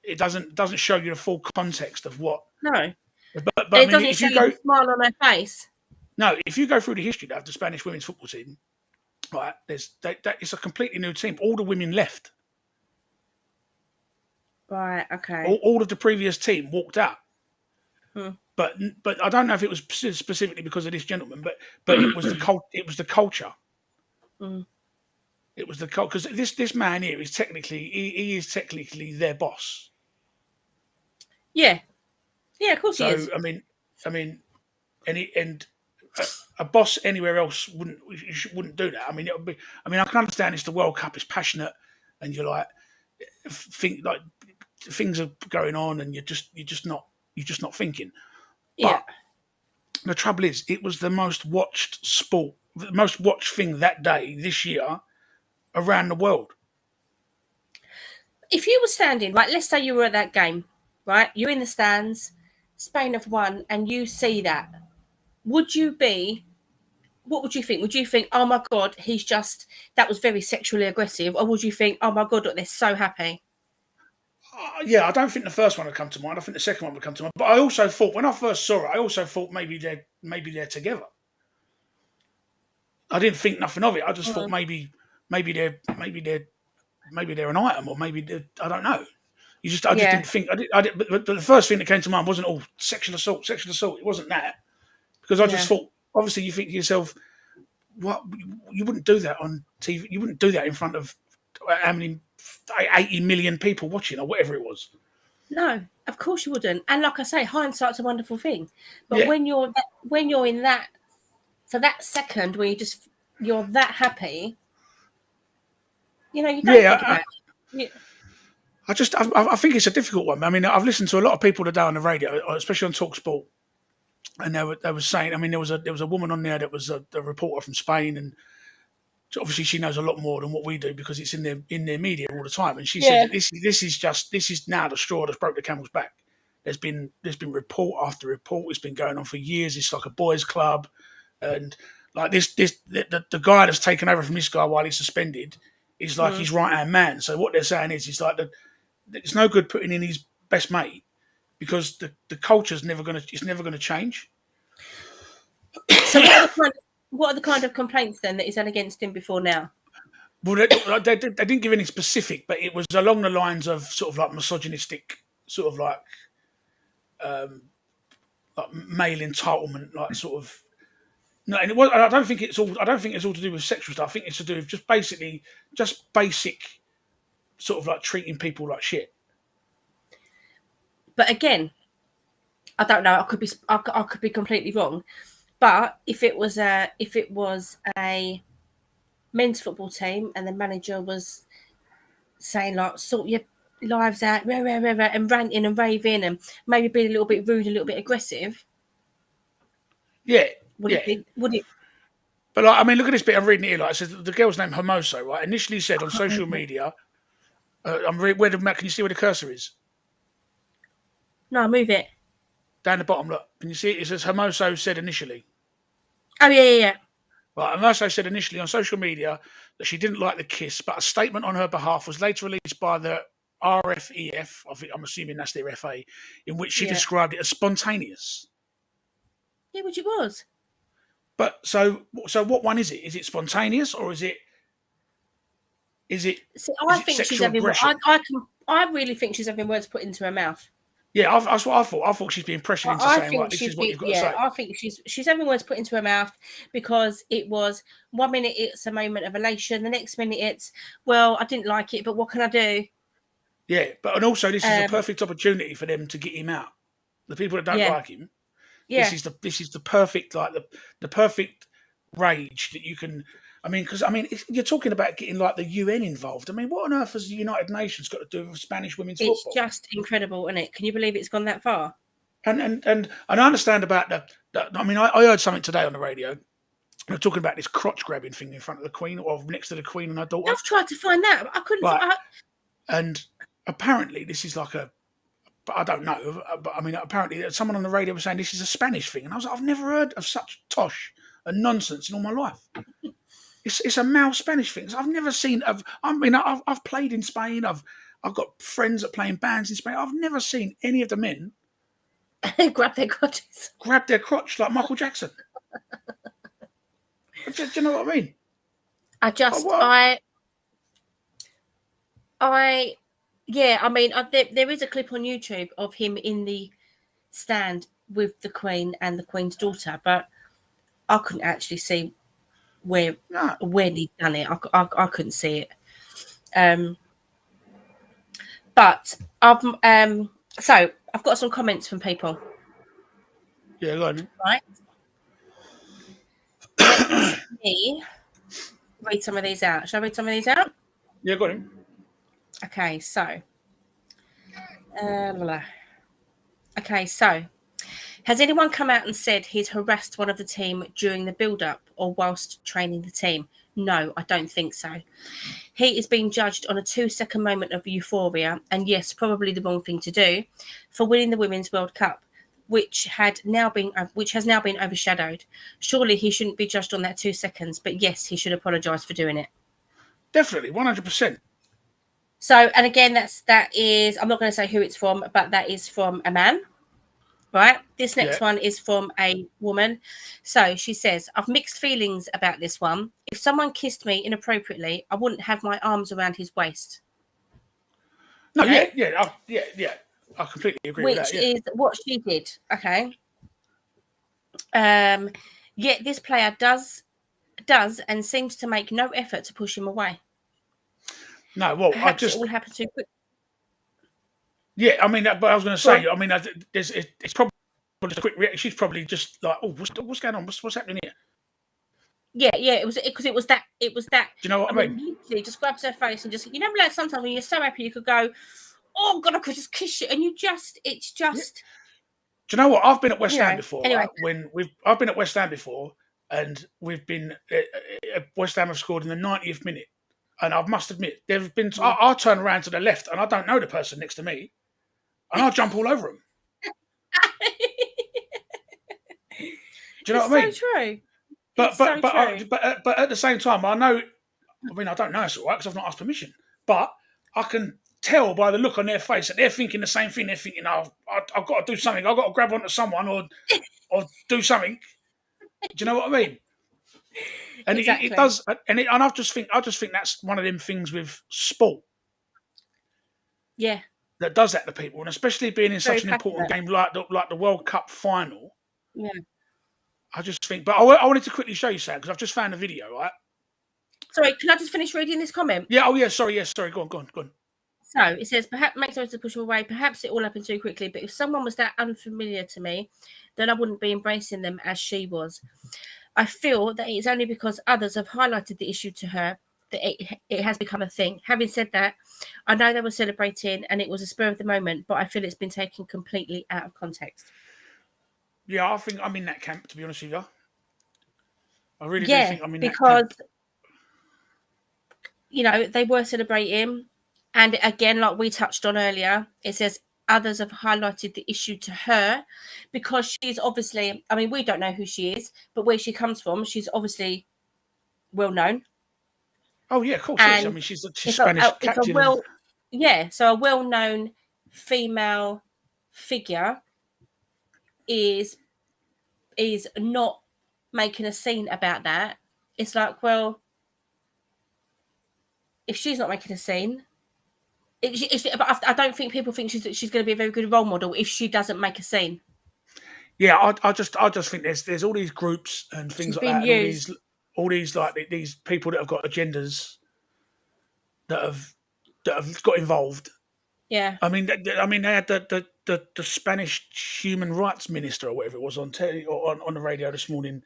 It doesn't show you the full context of what. No. But I It mean, doesn't if show you you go the smile on her face. no, if you go through the history of the Spanish women's football team, right, it's a completely new team. All the women left. Right. Okay. All of the previous team walked out. Hmm. But I don't know if it was specifically because of this gentleman, but it was the culture. Mm. It was the culture, because this man here is he is technically their boss. Yeah. Yeah. Of course So he is. I mean, and a boss anywhere else wouldn't do that. I mean, I can understand it's the World Cup, it's passionate, and you're like things are going on, and you're just not thinking. Yeah. But the trouble is, it was the most watched sport, the most watched thing that day this year around the world. If you were standing, right, let's say you were at that game, right? You're in the stands, Spain have won, and you see that. What would you think? Would you think, oh my God, that was very sexually aggressive? Or would you think, oh my God, look, they're so happy? Yeah, I don't think the first one would come to mind. I think the second one would come to mind. But I also thought, when I first saw it, I also thought maybe they're together. I didn't think nothing of it. I just thought maybe they're an item, or maybe I don't know. I just didn't think. But the first thing that came to mind wasn't sexual assault. It wasn't that, because I just thought, obviously, you think to yourself, what, you wouldn't do that on TV. You wouldn't do that in front of how many 80 million people watching, or whatever it was. No, of course you wouldn't. And like I say, hindsight's a wonderful thing. But Yeah. when you're in that, for that second where you're that happy, you don't think about it. I think it's a difficult one. I mean, I've listened to a lot of people today on the radio, especially on Talk Sport, and they were saying. I mean, there was a woman on there that was a reporter from Spain, and obviously she knows a lot more than what we do, because it's in their media all the time. And she said that this is now the straw that's broke the camel's back. There's been report after report. It's been going on for years. It's like a boys' club, and like the guy that's taken over from this guy while he's suspended is like his right hand man. So what they're saying is like it's no good putting in his best mate, because the culture's never gonna change. So what are the kind of complaints then that he's had against him before now? Well, they didn't give any specific, but it was along the lines of sort of like misogynistic, sort of like male entitlement, like sort of. No, and I don't think it's all to do with sexual stuff. I think it's to do with just basic sort of like treating people like shit. But again, I don't know. I could be completely wrong. But if it was a men's football team and the manager was saying like, sort your lives out, rah, rah, rah, rah, and ranting and raving and maybe being a little bit rude, a little bit aggressive. Yeah. Would it? But like, I mean, look at this bit. I'm reading it here. Like, it says the girl's name Hermoso, right? Initially said on social media Where the map? Can you see where the cursor is? No, move it. Down the bottom, look. Can you see it? It says Hermoso said initially. Oh yeah. Right, Hermoso said initially on social media that she didn't like the kiss, but a statement on her behalf was later released by the RFEF, I'm assuming that's their FA, in which she described it as spontaneous. Yeah, which it was. But so what one is it? Is it spontaneous or is it? See, I think she's having. I really think she's having words put into her mouth. Yeah, that's what I thought. I thought she's being pressured into saying, "Like, this is what you've got to say." I think she's having words put into her mouth because it was 1 minute it's a moment of elation, the next minute it's, well, I didn't like it, but what can I do? Yeah, and also this is a perfect opportunity for them to get him out. The people that don't like him. Yeah. This is the perfect the perfect rage that you can. Because you're talking about getting like the UN involved. I mean, what on earth has the United Nations got to do with Spanish women's football? It's just incredible, isn't it? Can you believe it's gone that far? And I understand about I heard something today on the radio. They're talking about this crotch grabbing thing in front of the Queen or next to the Queen and her daughter. I've tried to find that, but I couldn't. Right. And apparently, this is like but I don't know. But apparently, someone on the radio was saying this is a Spanish thing, and I was like, I've never heard of such tosh and nonsense in all my life. It's a male Spanish thing. I've never seen. I've played in Spain. I've got friends that play in bands in Spain. I've never seen any of the men grab their crotches, grab their crotch like Michael Jackson. Do you know what I mean? There is a clip on YouTube of him in the stand with the Queen and the Queen's daughter, but I couldn't actually see when he'd done it. I couldn't see it. But I've got some comments from people. Yeah, go on. Right. Let me read some of these out. Shall I read some of these out? Yeah, go on. Okay, so. Okay, so. Has anyone come out and said he's harassed one of the team during the build-up or whilst training the team? No, I don't think so. He is being judged on a 2-second moment of euphoria, and yes, probably the wrong thing to do, for winning the Women's World Cup, which has now been overshadowed. Surely he shouldn't be judged on that 2 seconds, but yes, he should apologise for doing it. Definitely, 100%. So, and again, that is, I'm not going to say who it's from, but that is from a man. Right. This next one is from a woman. So she says, I've mixed feelings about this one. If someone kissed me inappropriately, I wouldn't have my arms around his waist. No, yeah. I completely agree with that. Which is what she did. Okay. Yet this player does and seems to make no effort to push him away. No, well, Perhaps it all happened too quick. Yeah, but I was going to say, it's probably just a quick reaction. She's probably just like, oh, what's going on? What's happening here? Yeah, it was because it was that. Do you know what I mean? Literally, just grabs her face and just, like sometimes when you're so happy, you could go, oh God, I could just kiss you, and it's just. Yeah. Do you know what? I've been at West Ham before. Anyway. I've been at West Ham before, and we've been West Ham have scored in the 90th minute, and I must admit there have been. I'll turn around to the left, and I don't know the person next to me. And I'll jump all over them. Do you know what I mean? So true. But at the same time, I know. I don't know it's all right because I've not asked permission. But I can tell by the look on their face that they're thinking the same thing. They're thinking, "Oh, I've got to do something. I've got to grab onto someone or do something." Do you know what I mean? And exactly. It does. And I just think that's one of them things with sport. Yeah. That does that to people, and especially being in such an important game like the World Cup final. Yeah, I just think. But I wanted to quickly show you, Sam, because I've just found a video. Right? Sorry, can I just finish reading this comment? Yeah. Oh, yeah. Sorry. Yes. Sorry. Go on. So it says, perhaps makes sense to push them away. Perhaps it all happened too quickly. But if someone was that unfamiliar to me, then I wouldn't be embracing them as she was. I feel that it's only because others have highlighted the issue to her that it has become a thing. Having said that, I know they were celebrating and it was a spur of the moment, but I feel it's been taken completely out of context. Yeah, I think I'm in that camp, to be honest with you. I really do think I'm in that camp. Because, they were celebrating And again, like we touched on earlier, it says others have highlighted the issue to her because she's obviously, I mean, we don't know who she is, but where she comes from, she's obviously well known. Oh yeah, of course. Yes. I And mean, she's it's Spanish it's a captain of. so a well known female figure is not making a scene about that. It's like, well, if she's not making a scene, but I don't think people think she's going to be a very good role model if she doesn't make a scene. Yeah, I just think there's all these groups and things She's like being that, and used. all these like these people that have got agendas that have got involved. Yeah. I mean, they had the Spanish human rights minister or whatever it was on telly or on the radio this morning,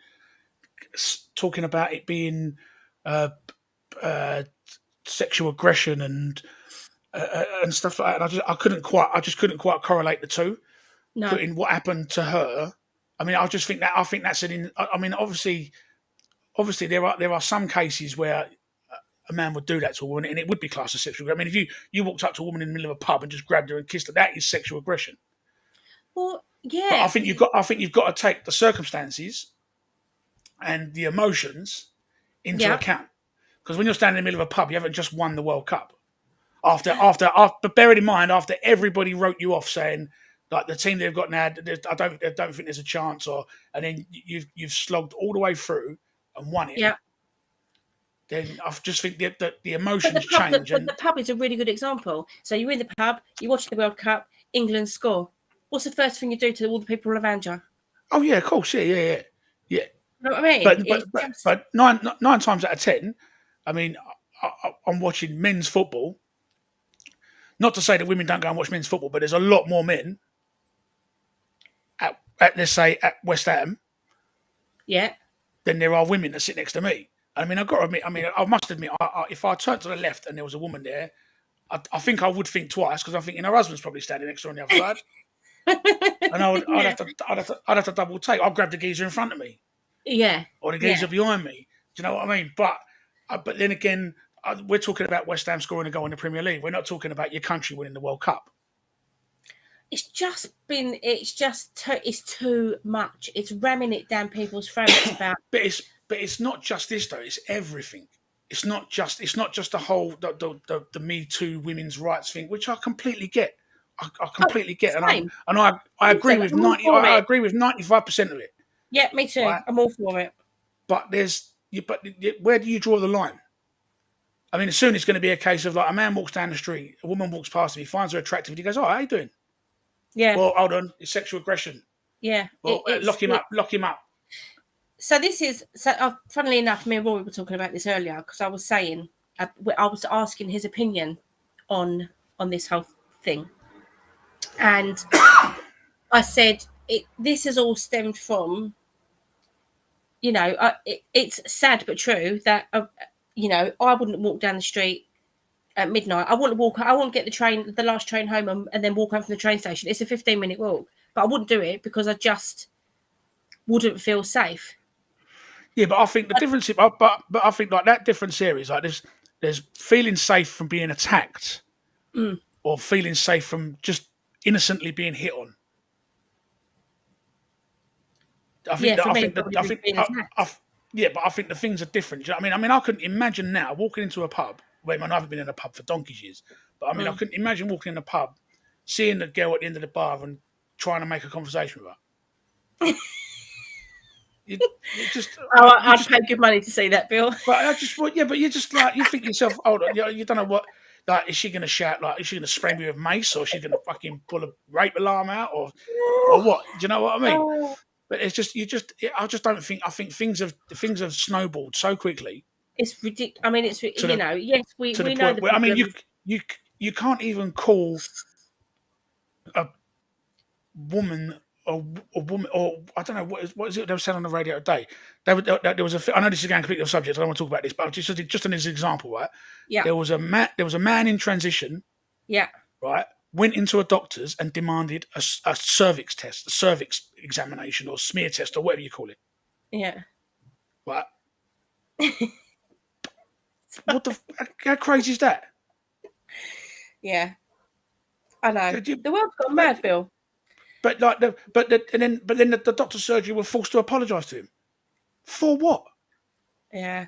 talking about it being uh, uh, sexual aggression and stuff like that. And I just couldn't quite correlate the two. No. Putting what happened to her. I mean, I think that's I mean, obviously there are some cases where a man would do that to a woman, and it would be classed as sexual. I mean, if you walked up to a woman in the middle of a pub and just grabbed her and kissed her, that is sexual aggression. Well, But yeah. I think you've got to take the circumstances and the emotions into Yeah. account. Because when you're standing in the middle of a pub, you haven't just won the World Cup. But bearing in mind, after everybody wrote you off saying like the team they've got now, I don't think there's a chance, and then you've slogged all the way through and won it. Yeah. Then I just think that the But emotions change. but the pub is a really good example. So you're in the pub, you watch the World Cup, England score. What's the first thing you do to all the people around you? Oh yeah, of course, yeah. You know what I mean? But nine times out of 10, I mean, I'm watching men's football. Not to say that women don't go and watch men's football, but there's a lot more men at let's say at West Ham Yeah. than there are women that sit next to me. I mean, I've got to admit. I mean, I must admit, if I turned to the left and there was a woman there, I think I would think twice because I'm thinking her husband's probably standing next to her on the other side, and I'd have to double take. I'd grab the geezer in front of me, Yeah. or the geezer behind me. Do you know what I mean? But then again, we're talking about West Ham scoring a goal in the Premier League. We're not talking about your country winning the World Cup. It's too much. It's ramming it down people's throats about. But it's not just this though. It's everything. It's not just the whole the Me Too women's rights thing, which I completely get. I completely get, same. and I agree with 95% of it. Yeah, me too. Right? I'm all for it. But where do you draw the line? I mean, soon it's going to be a case of like a man walks down the street, a woman walks past him, he finds her attractive, and he goes, "Oh, how you doing?" Yeah. Well, hold on, it's sexual aggression. Yeah. Well, lock him up. So this is funnily enough, me and Rory were talking about this earlier because I was saying I was asking his opinion on this whole thing, and I said this has all stemmed from, it's sad but true that I wouldn't walk down the street at midnight. I wouldn't get the last train home and then walk home from the train station. It's a 15-minute walk, but I wouldn't do it because I just wouldn't feel safe. Yeah, but I think the difference, but I think like that difference here is like there's feeling safe from being attacked, or feeling safe from just innocently being hit on. I think but I think the things are different. You know what I mean, I couldn't imagine now walking into a pub. Well, I haven't been in a pub for donkey's years, but I mean, I couldn't imagine walking in a pub, seeing the girl at the end of the bar and trying to make a conversation with her. I'd pay good money to see that, Bill. But you just like you think to yourself, hold on, you don't know what. Like, is she going to shout? Like, is she going to spray me with mace, or is she going to fucking pull a rape alarm out, or what? Do you know what I mean? But it's just I just don't think. I think things have snowballed so quickly. It's ridiculous. I mean, yes, we know the where, I mean, you can't even call a woman or I don't know what is it they were saying on the radio today. There was I know this is going completely off subject. I don't want to talk about this, but just as an example, right? Yeah. There was a man in transition. Yeah. Right. Went into a doctor's and demanded a cervix test, a cervix examination or smear test or whatever you call it. Yeah. Right. How crazy is that? Yeah. I know. Did you- The world's gone mad, Bill. But like then the doctor's surgery were forced to apologise to him. For what? Yeah.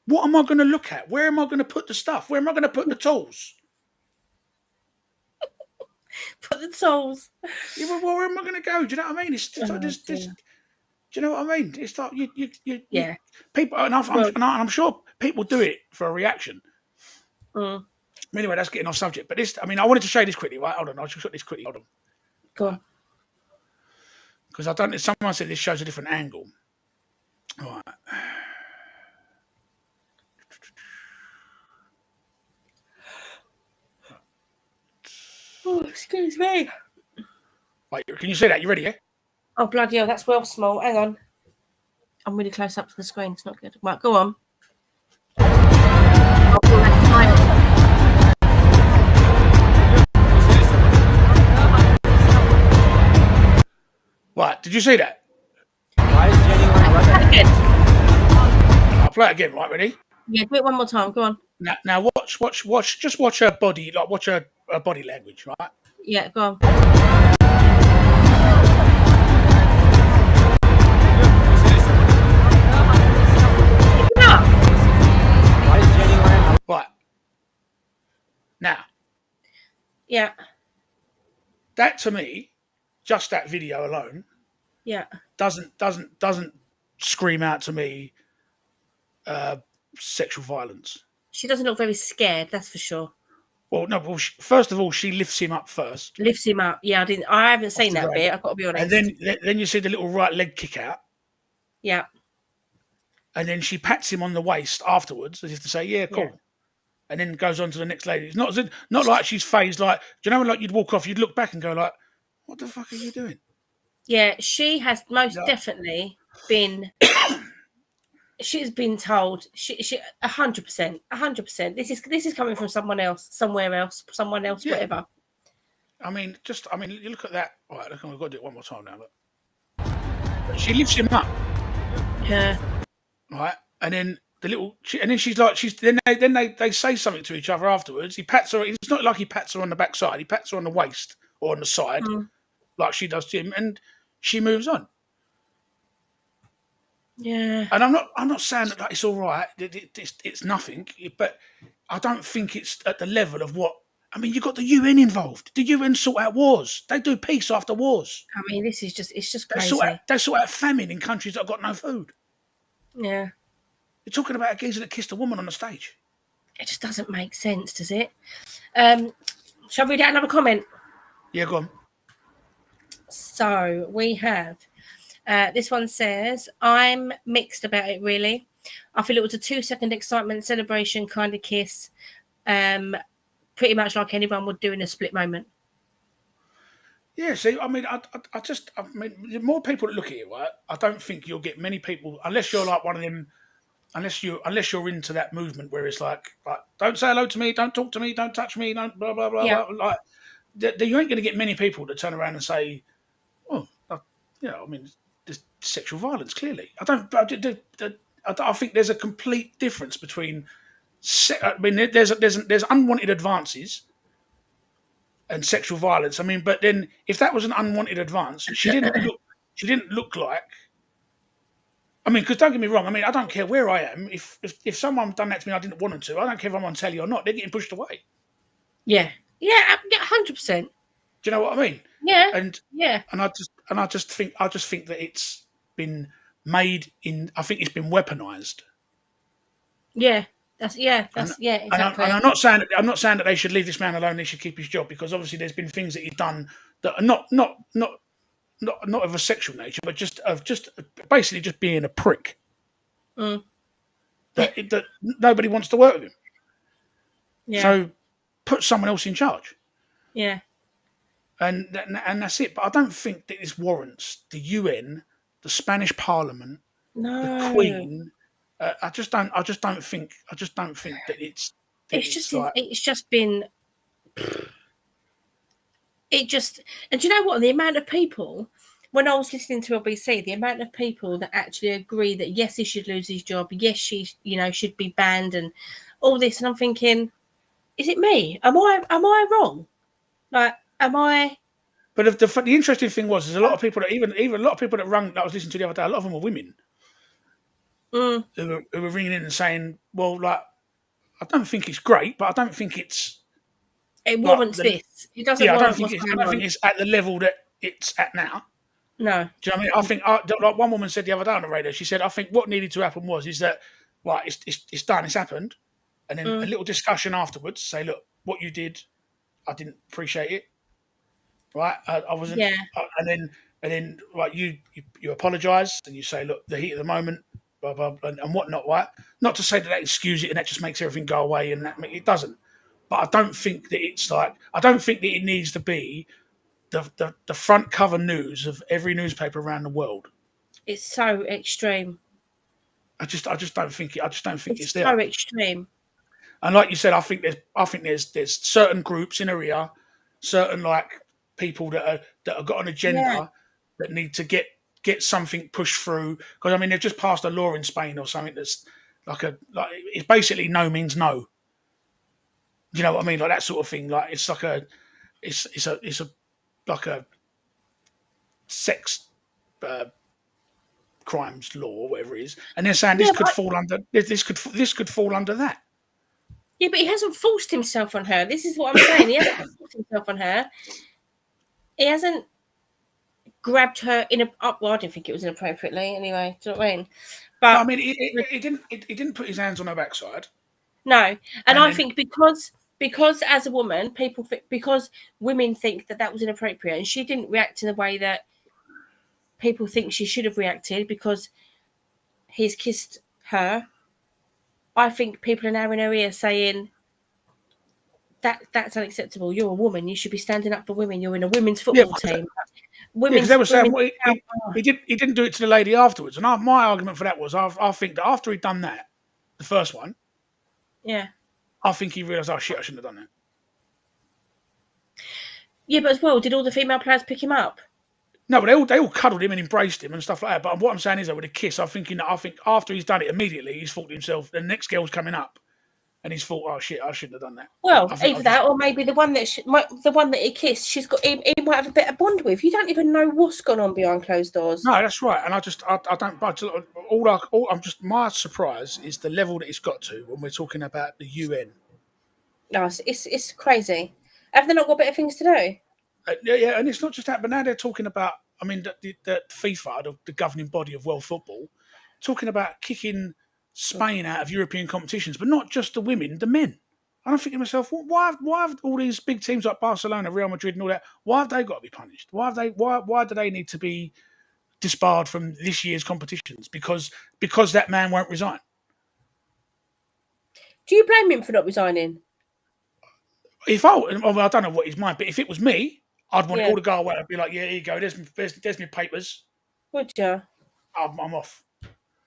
What am I going to look at? Where am I going to put the stuff? Where am I going to put the tools? Put the tools. Yeah, well, where am I going to go? Do you know what I mean? It's just like this. Do you know what I mean? It's like you Yeah. people, and I'm sure people do it for a reaction. Anyway, that's getting off subject. But this, I mean, I wanted to show you this quickly. Right? Hold on, I'll just show this quickly. Hold on. Go on. Because I don't. Someone said this shows a different angle. All right. Oh, excuse me. Wait, can you see that? You ready? Yeah. Oh, bloody hell, that's well small. Hang on. I'm really close up to the screen. It's not good. Right, go on. Right, did you see that? Again. I'll play it again. Right, ready? Yeah, do it one more time. Go on. Now watch. Just watch her body, like watch her body language, right? Yeah, go on. Right. Now, Yeah. that to me, just that video alone, Yeah. doesn't scream out to me sexual violence. She doesn't look very scared, that's for sure. Well, no. Well, first of all, she lifts him up first, Lifts him up. Yeah, I haven't seen that bit. I've got to be honest. and then you see the little right leg kick out, Yeah. and then she pats him on the waist afterwards, as if to say, "Yeah, cool." Yeah. And then goes on to the next lady. It's not like she's phased. Like, do you know when like you'd walk off, you'd look back and go like, "What the fuck are you doing?" Yeah, she has most definitely been. She's been told. She 100%, 100%. This is coming from someone else, somewhere else, someone else, Yeah. whatever. I mean, you look at that. All right, look, we've got to do it one more time now. But she lifts him up, Yeah. right? And then then they say something to each other afterwards. He pats her. It's not like he pats her on the backside. He pats her on the waist or on the side, like she does to him, and she moves on. Yeah. And I'm not saying that it's all right. It's nothing, but I don't think it's at the level of what. I mean, you've got the UN involved. The UN sort out wars. They do peace after wars. I mean, it's just They crazy. sort out famine in countries that have got no food. Yeah. You're talking about a geezer that kissed a woman on the stage. It just doesn't make sense, does it? Shall we read out another comment? Yeah, go on. So we have this one says, I'm mixed about it, really. I feel it was a 2-second excitement, celebration kind of kiss. Pretty much like anyone would do in a split moment. Yeah, see, I mean, I mean, the more people that look at it, right, I don't think you'll get many people, unless you're like one of them, unless you're into that movement where it's like don't say hello to me, don't talk to me, don't touch me, don't blah blah blah. Yeah. Blah. Like, you ain't going to get many people that turn around and say, "Oh, I mean, there's sexual violence." Clearly, I think there's a complete difference between. I mean, there's unwanted advances and sexual violence. I mean, but then if that was an unwanted advance, she didn't look like. I mean, because don't get me wrong. I mean, I don't care where I am. If someone done that to me, I didn't want them to. I don't care if I'm on telly or not. They're getting pushed away. Yeah. Yeah, 100%. Do you know what I mean? Yeah. And I just think that it's been made in. I think it's been weaponized. Yeah. Exactly. And I'm not saying that they should leave this man alone. They should keep his job, because obviously there's been things that he's done that are not of a sexual nature, but just basically just being a prick. That nobody wants to work with him. Yeah. So put someone else in charge. Yeah. And that's it. But I don't think that this warrants the UN, the Spanish Parliament, the Queen. I just don't think that it's. And do you know what? The amount of people, when I was listening to LBC, the amount of people that actually agree that yes, he should lose his job, yes, she should be banned, and all this, and I'm thinking, is it me? Am I wrong? Like, am I? But the interesting thing was, there's a lot of people that even a lot of people that rang that I was listening to the other day. A lot of them were women Mm, who were ringing in and saying, "Well, like, I don't think it's great, but I don't think it's it like warrants the this. It doesn't warrant what's I going don't on. think it's at the level that it's at now." No. Do you know what I mean? I think like one woman said the other day on the radio. She said, "I think what needed to happen is that, right, it's done, it's happened, and then a Mm, little discussion afterwards. Say, look, what you did, I didn't appreciate it. Right, I wasn't, yeah. and then like you apologise and you say, look, the heat of the moment, blah blah, and whatnot. Right, not to say that excuse it and that just makes everything go away, and that it doesn't. But I don't think that it's like I don't think that it needs to be the front cover news of every newspaper around the world. It's so extreme. I just don't think it. I just don't think it's It's there. so extreme. And like you said, I think there's certain groups in area, certain like people that have got an Yeah. agenda that need to get something pushed through. Because I mean, they've just passed a law in Spain or something that's like it's basically no means no. You know what I mean? Like that sort of thing. Like it's like it's a like a sex uh, crimes law or whatever it is, and they're saying Yeah, this could fall under that. yeah, but he hasn't forced himself on her. This is what I'm saying. He hasn't forced himself on her. He hasn't grabbed her in a up. Well, I didn't think it was inappropriately. Anyway, do you know what I mean? No, I But mean, he didn't put his hands on her backside. no, and And I then, think because as a woman, because women think that was inappropriate, and she didn't react in the way that people think she should have reacted because he's kissed her. I think people are now in her ear saying that's unacceptable. You're a woman. You should be standing up for women. You're in a women's yeah, football team. because they were saying Women's. well, he didn't do it to the lady afterwards. And my argument for that was, I think that after he'd done that, the first one, Yeah. I think he realised, oh shit, I shouldn't have done that. Yeah, but as well, did all the female players pick him up? No, but they all cuddled him and embraced him and stuff like that. But what I'm saying is that with a kiss, I think after he's done it immediately, he's thought to himself, the next girl's coming up, and he's thought, oh shit, I shouldn't have done that. Well, I think either that or maybe the one that he kissed, she's got he might have a bit of bond with. You don't even know what's gone on behind closed doors. No, that's right. And I don't budge. I'm just my surprise is the level that it's got to when we're talking about the UN. No, it's crazy. Have they not got better things to do? Yeah, and it's not just that, but now they're talking about. I mean, the FIFA, the governing body of world football, talking about kicking Spain out of European competitions, but not just the women, the men. And I'm thinking to myself, why have all these big teams like Barcelona, Real Madrid, and all that? Why have they got to be punished? Why do they need to be disbarred from this year's competitions? Because that man won't resign. Do you blame him for not resigning? I don't know what his mind, but if it was me, I'd want it Yeah. all to go away. I'd be like, yeah, here you go. There's my papers. Would you? I'm off.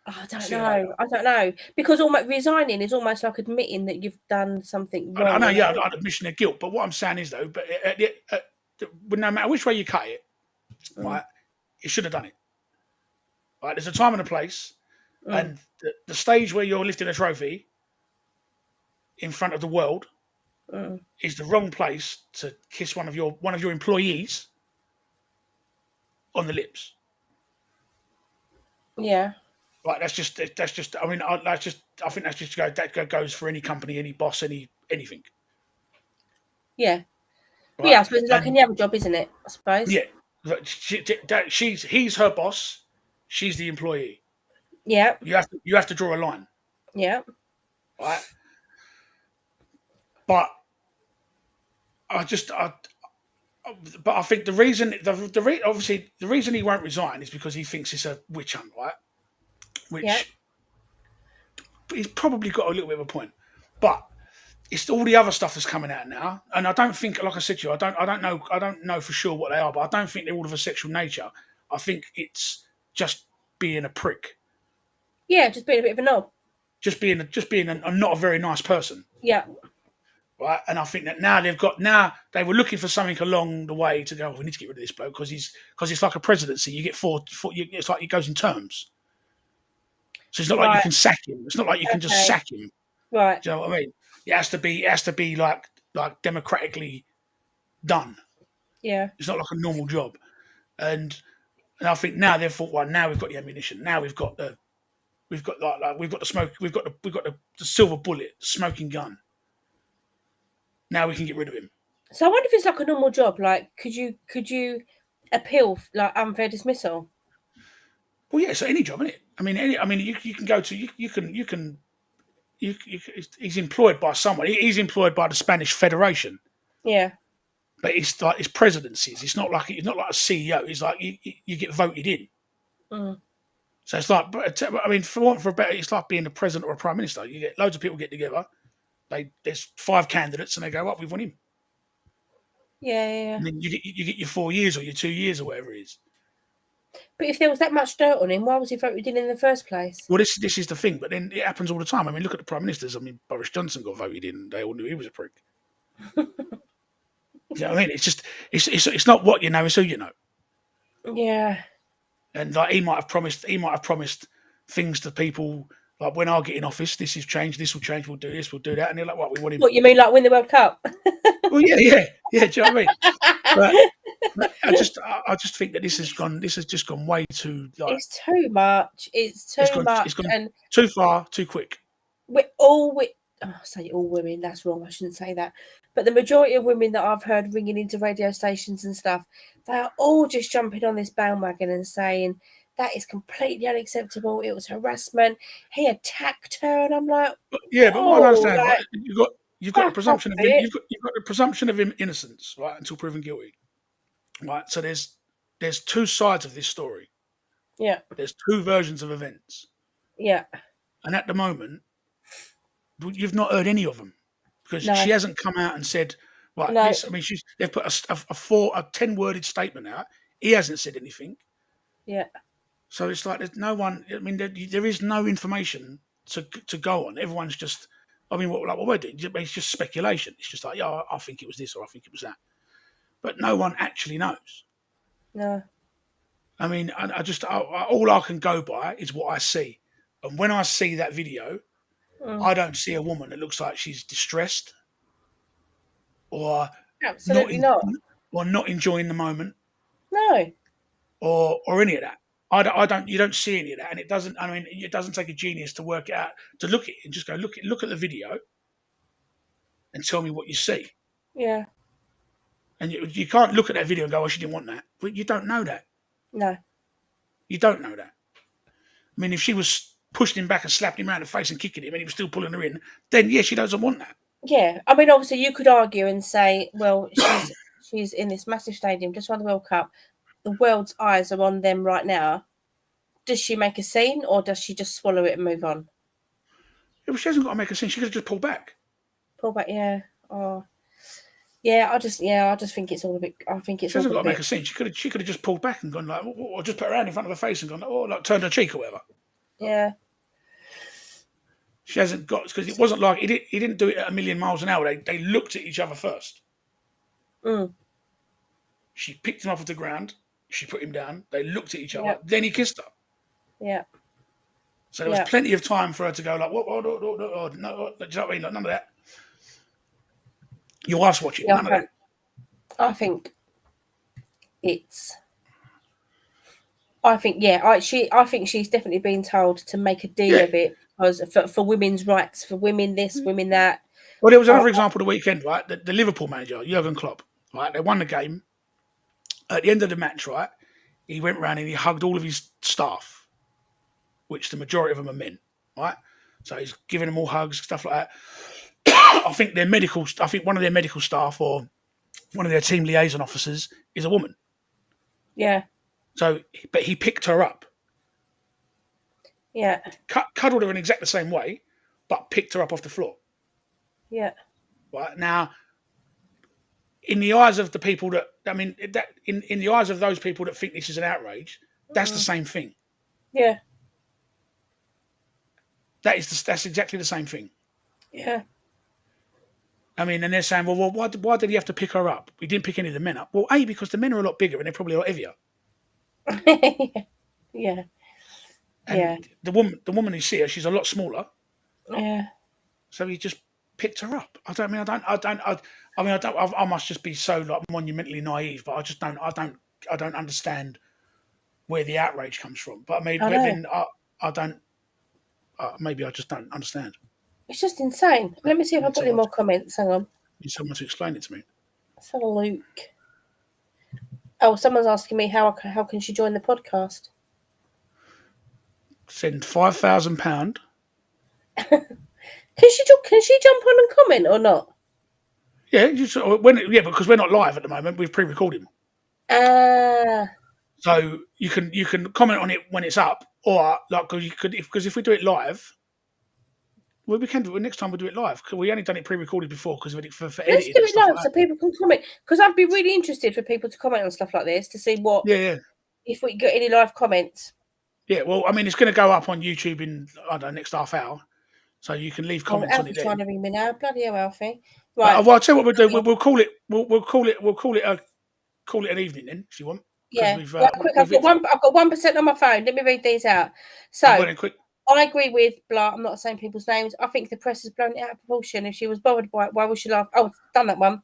Oh, I don't See you know. later. I don't know because almost resigning is almost like admitting that you've done something wrong. I know, yeah, I'd admission of guilt. But what I'm saying is, though, but no matter which way you cut it, right, it should have done it. Right, there's a time and a place, and the stage where you're lifting a trophy in front of the world is the wrong place to kiss one of your employees on the lips. Yeah. Right, that's just. I mean, I think that's just that goes for any company, any boss, anything. Yeah. Right? Yeah, I suppose it's like any other job, isn't it? I suppose. Yeah, he's her boss. She's the employee. Yeah. You have to draw a line. Yeah. Right. But I think the reason obviously the reason he won't resign is because he thinks it's a witch hunt, right? Which he's probably got a little bit of a point, but it's all the other stuff that's coming out now, and I don't think, like I said to you, I don't know for sure what they are, but I don't think they're all of a sexual nature. I think it's just being a prick. Yeah, just being a bit of a knob. Just being a not a very nice person. Yeah. Right, and I think that now they were looking for something along the way to go. We need to get rid of this bloke because it's like a presidency. You get four. It's like it goes in terms. So it's not like you can sack him. It's not like you can just sack him. Right. Do you know what I mean? It has to be like democratically done. Yeah. It's not like a normal job. And I think now they've thought, well, now we've got the ammunition. Now we've got the we've got the smoke. We've got the silver bullet, smoking gun. Now we can get rid of him. So I wonder if it's like a normal job. Like, could you appeal like unfair dismissal? Well, yeah, so any job, isn't it? I mean, you can go to he's employed by someone. He's employed by the Spanish Federation, Yeah. but it's like his presidencies. It's not like a CEO. It's like you get voted in. Mm. So it's like, I mean, for a better, it's like being the president or a prime minister. You get loads of people get together. There's 5 candidates, and they go, "Up, we've won him." Yeah. And then you get your 4 years or your 2 years or whatever it is. But if there was that much dirt on him, why was he voted in the first place? Well, this is the thing, but then it happens all the time. I mean, look at the prime ministers. I mean, Boris Johnson got voted in; they all knew he was a prick. You know what I mean? It's just it's not what you know; it's who you know. Yeah. And like he might have promised things to people like, when I get in office, this will change, we'll do this, we'll do that, and they're like, what, we want him? What, you mean like win the World Cup? Well, yeah. Do you know what I mean? But I just think that this has just gone way too like. It's too much. It's too much, it's gone and too far, too quick. I say all women. That's wrong. I shouldn't say that. But the majority of women that I've heard ringing into radio stations and stuff, they are all just jumping on this bandwagon and saying that is completely unacceptable. It was harassment. He attacked her, and I'm like, Yeah, but what I understand, like, right? You've got the presumption of you've got the presumption of innocence, right, until proven guilty, right? So there's 2 sides of this story. Yeah. There's 2 versions of events. Yeah. And at the moment, you've not heard any of them because she hasn't come out and said, right, No. this. I mean, they've put a 10-worded statement out. He hasn't said anything. Yeah. So it's like there's no one. I mean, there is no information to go on. Everyone's just. I mean, what we're doing, it's just speculation. It's just like, yeah, I think it was this or I think it was that, but no one actually knows. No. I mean, all I can go by is what I see, and when I see that video, I don't see a woman that looks like she's distressed or Absolutely not. or not enjoying the moment. No. Or any of that. I don't. You don't see any of that, and it doesn't. I mean, it doesn't take a genius to work it out, to look at it and just go look at the video, and tell me what you see. Yeah. And you can't look at that video and go, "Oh, she didn't want that." But you don't know that. No. You don't know that. I mean, if she was pushing him back and slapping him around the face and kicking him, and he was still pulling her in, then yeah, she doesn't want that. Yeah. I mean, obviously, you could argue and say, well, she's in this massive stadium, just won the World Cup. The world's eyes are on them right now. Does she make a scene or does she just swallow it and move on? Yeah, but she hasn't got to make a scene. She could have just pulled back. Pull back, yeah. Oh, yeah. I just think it's all a bit. I think it's. She hasn't all got to make a scene. She could have just pulled back and gone like, or just put her hand in front of her face and gone, oh, like turned her cheek or whatever. Yeah. She hasn't got, because it wasn't like he didn't do it at 1,000,000 miles an hour. They looked at each other first. Mm. She picked him off the ground. She put him down. They looked at each other. Yep. Then he kissed her. Yeah. So there was plenty of time for her to go like, what? No, do you know what I mean? Like, none of that. Your wife's watching. None of that. I think it's. I think she's definitely been told to make a deal of it because for women's rights, for women this, women that. Well, there was another example the weekend, right? The Liverpool manager, Jurgen Klopp, right? They won the game. At the end of the match, right, he went round and he hugged all of his staff, which the majority of them are men, right? So he's giving them all hugs, stuff like that. I think one of their medical staff or one of their team liaison officers is a woman. Yeah. So, but he picked her up. Yeah. Cuddled her in exactly the same way, but picked her up off the floor. Yeah. Right now, in the eyes of the people in the eyes of those people that think this is an outrage, that's the same thing. Yeah. That's exactly the same thing. Yeah. I mean, and they're saying, well, why did he have to pick her up? He didn't pick any of the men up. Well, A, because the men are a lot bigger and they're probably a lot heavier. Yeah. And the woman who see her, she's a lot smaller. Yeah. So he just picked her up. I must just be so like monumentally naive, but I just don't. I don't understand where the outrage comes from. But I mean, I but know. then I don't. Maybe I just don't understand. It's just insane. Let me see if I've got any more comments. Hang on. Need someone to explain it to me. Let's have a look. Oh, someone's asking me how can she join the podcast? Send £5,000. Can she jump on and comment or not? Yeah, because we're not live at the moment. We've pre-recorded. So you can comment on it when it's up, or like because if we do it live, well, we can do it next time we do it live. Because we only done it pre-recorded before because for let's editing do and it stuff live like so that. people can comment, because I'd be really interested for people to comment on stuff like this to see what if we get any live comments. Yeah, well, I mean, it's going to go up on YouTube in I don't know next half hour, so you can leave comments on it. Alfie's trying to ring me now. Bloody hell, Alfie! Right. Right. Well, I'll tell you what we'll do. We'll call it. We'll call it an evening then, if you want. Yeah. Right, quick. I've got 1% on my phone. Let me read these out. So. Quick. I agree with blah. I'm not saying people's names. I think the press has blown it out of proportion. If she was bothered by it, why would she laugh? Oh, done that one.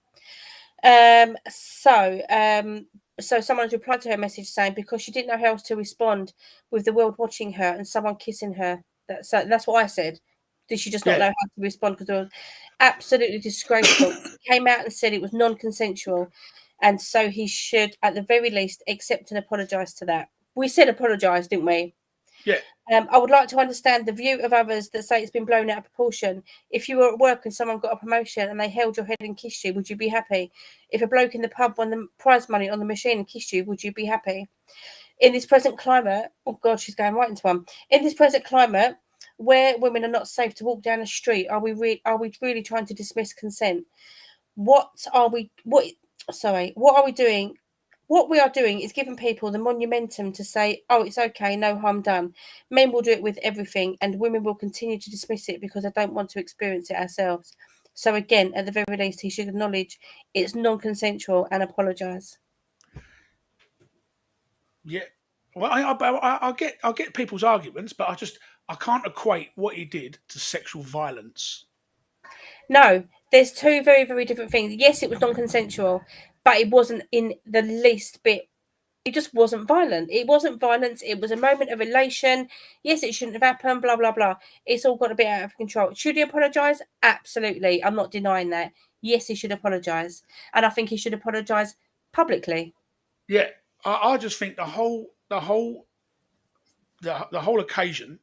So someone's replied to her message saying because she didn't know how else to respond with the world watching her and someone kissing her. That's what I said. Did she just not know how to respond? Because it was absolutely disgraceful. He came out and said it was non-consensual, and so he should, at the very least, accept and apologise to that. We said apologise, didn't we? Yeah. I would like to understand the view of others that say it's been blown out of proportion. If you were at work and someone got a promotion and they held your head and kissed you, would you be happy? If a bloke in the pub won the prize money on the machine and kissed you, would you be happy? In this present climate, oh God, she's going right into one. In this present climate, where women are not safe to walk down the street, are we really trying to dismiss consent? What are we doing? What we are doing is giving people the monumentum to say, oh, it's okay, no harm done. Men will do it with everything, and women will continue to dismiss it because they don't want to experience it ourselves. So again, at the very least, he should acknowledge it's non-consensual and apologise. Yeah. Well, I get people's arguments, but I can't equate what he did to sexual violence. No, there's two very, very different things. Yes, it was non-consensual, but it wasn't in the least bit. It just wasn't violent. It wasn't violence. It was a moment of elation. Yes, it shouldn't have happened, blah, blah, blah. It's all got a bit out of control. Should he apologise? Absolutely. I'm not denying that. Yes, he should apologise. And I think he should apologise publicly. Yeah. I just think the whole occasion.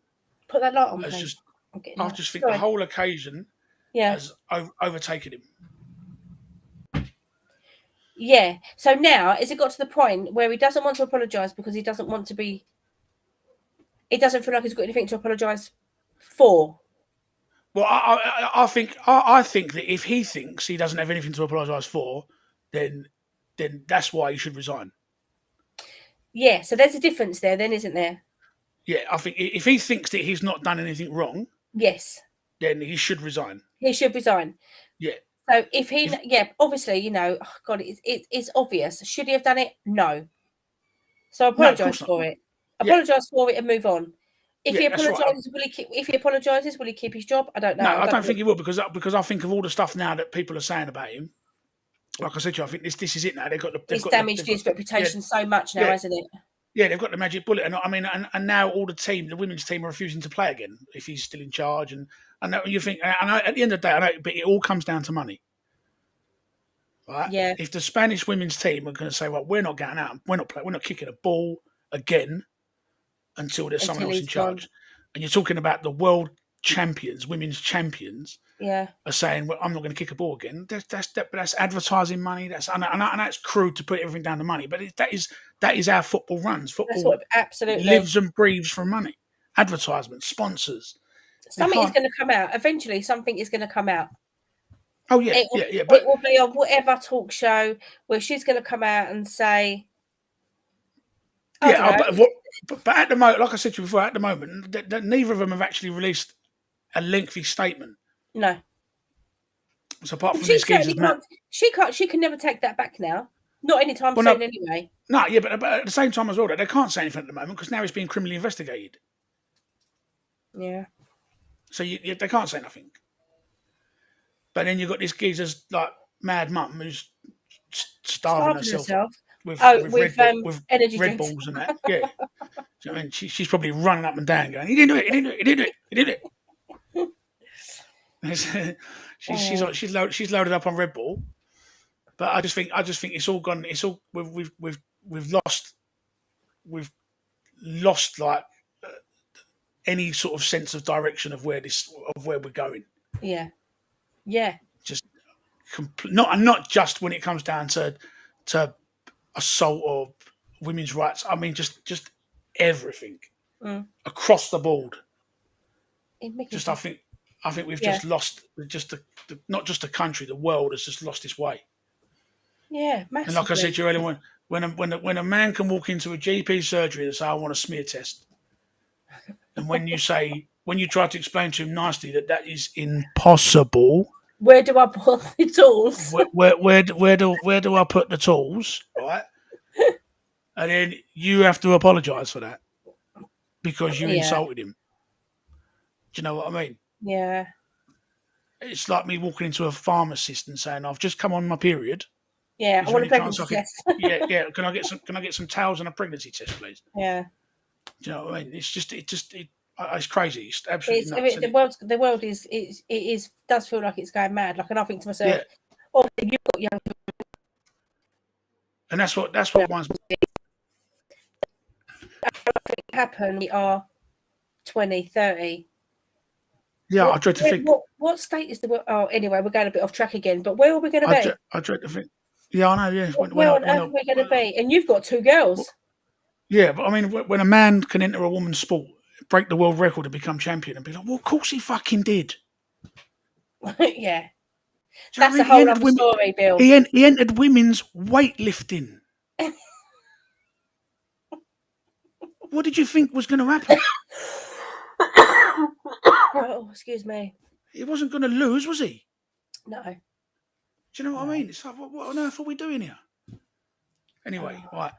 Put that light on, please. I just think the whole occasion has overtaken him. Yeah. So now, has it got to the point where he doesn't want to apologise because he doesn't want to be... He doesn't feel like he's got anything to apologise for? Well, I think that if he thinks he doesn't have anything to apologise for, then that's why he should resign. Yeah, so there's a difference there then, isn't there? Yeah, I think if he thinks that he's not done anything wrong... Yes. Then he should resign. He should resign. Yeah. So obviously, oh God, it's obvious. Should he have done it? No. So apologise for it. Apologise for it and move on. If he apologises, will he keep his job? I don't know. No, I don't think he will because I think of all the stuff now that people are saying about him. Like I said to you, I think this is it now. They've damaged his reputation so much now, hasn't it? Yeah, they've got the magic bullet, and I mean, and now all the women's team are refusing to play again if he's still in charge. And you think, and at the end of the day, I know, but it all comes down to money, right? Yeah. If the Spanish women's team are going to say, "Well, we're not going out, we're not kicking a ball again until there's someone else in charge," and you're talking about the world champions, women's champions, are saying, "Well, I'm not going to kick a ball again." That's advertising money. That's crude to put everything down to money, but that is how football runs. Football absolutely lives and breathes from money, advertisements, sponsors. Something is going to come out eventually. Something is going to come out. Oh yeah, But it will be on whatever talk show where she's going to come out and say, but at the moment, like I said to you before, at the moment, neither of them have actually released a lengthy statement. No. So apart from this geezer's she can never take that back now. Not anytime soon, anyway. No, yeah, but at the same time as well, they can't say anything at the moment because now he's being criminally investigated. Yeah. So they can't say nothing. But then you've got this geezer's like mad mum who's starving herself with energy Red drinks. Bulls and that. Yeah. Do you know what I mean? She's probably running up and down going, he didn't do it, he didn't do it, he didn't do it, he didn't do it. She's loaded up on Red Bull. But I just think it's all gone. It's all we've lost like any sort of sense of direction of where we're going. Yeah. Just not just when it comes down to assault or women's rights. I mean, just everything across the board. Just I think we've just lost not just the country, the world has just lost its way. Yeah, massively. And like I said to you earlier, when a man can walk into a GP surgery and say, I want a smear test, and when you try to explain to him nicely that is impossible. Where do I put the tools? Where do I put the tools? Right, and then you have to apologise for that because you insulted him. Do you know what I mean? Yeah. It's like me walking into a pharmacist and saying, I've just come on my period. Yeah, I want a pregnancy test. Yeah. Can I get some towels and a pregnancy test, please? Yeah. Do you know what I mean? It's crazy. It's absolutely nuts. The world does feel like it's going mad. Like, and I think to myself, obviously you've got young people. And that's what winds me. Happen. We are 20, 30. Yeah, I dread to think. What state is the world? Oh, anyway, we're going a bit off track again. But where are we going to be? I dread to think. Yeah, I know. Yeah, where on earth are we going to be? And you've got 2 girls. Yeah, but I mean, when a man can enter a woman's sport, break the world record and become champion, and be like, well, of course he fucking did. Yeah, that's a whole other story, Bill. He entered women's weightlifting. What did you think was going to happen? Oh, excuse me. He wasn't going to lose, was he? No. Do you know what I mean? It's like, what on earth are we doing here? Anyway, right.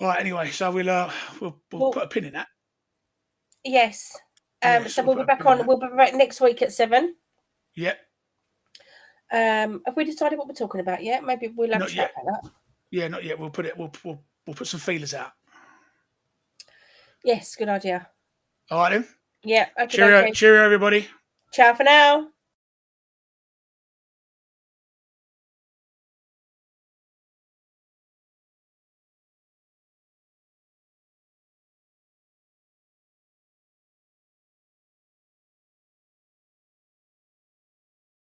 Anyway, so we'll put a pin in that. Yes. So we'll be back on. We'll be back next week at 7. Yep. Have we decided what we're talking about yet? Maybe we'll have a chat about that. Yeah, not yet. We'll put some feelers out. Yes, good idea. All right then. Yeah. Okay, cheerio, everybody. Ciao for now.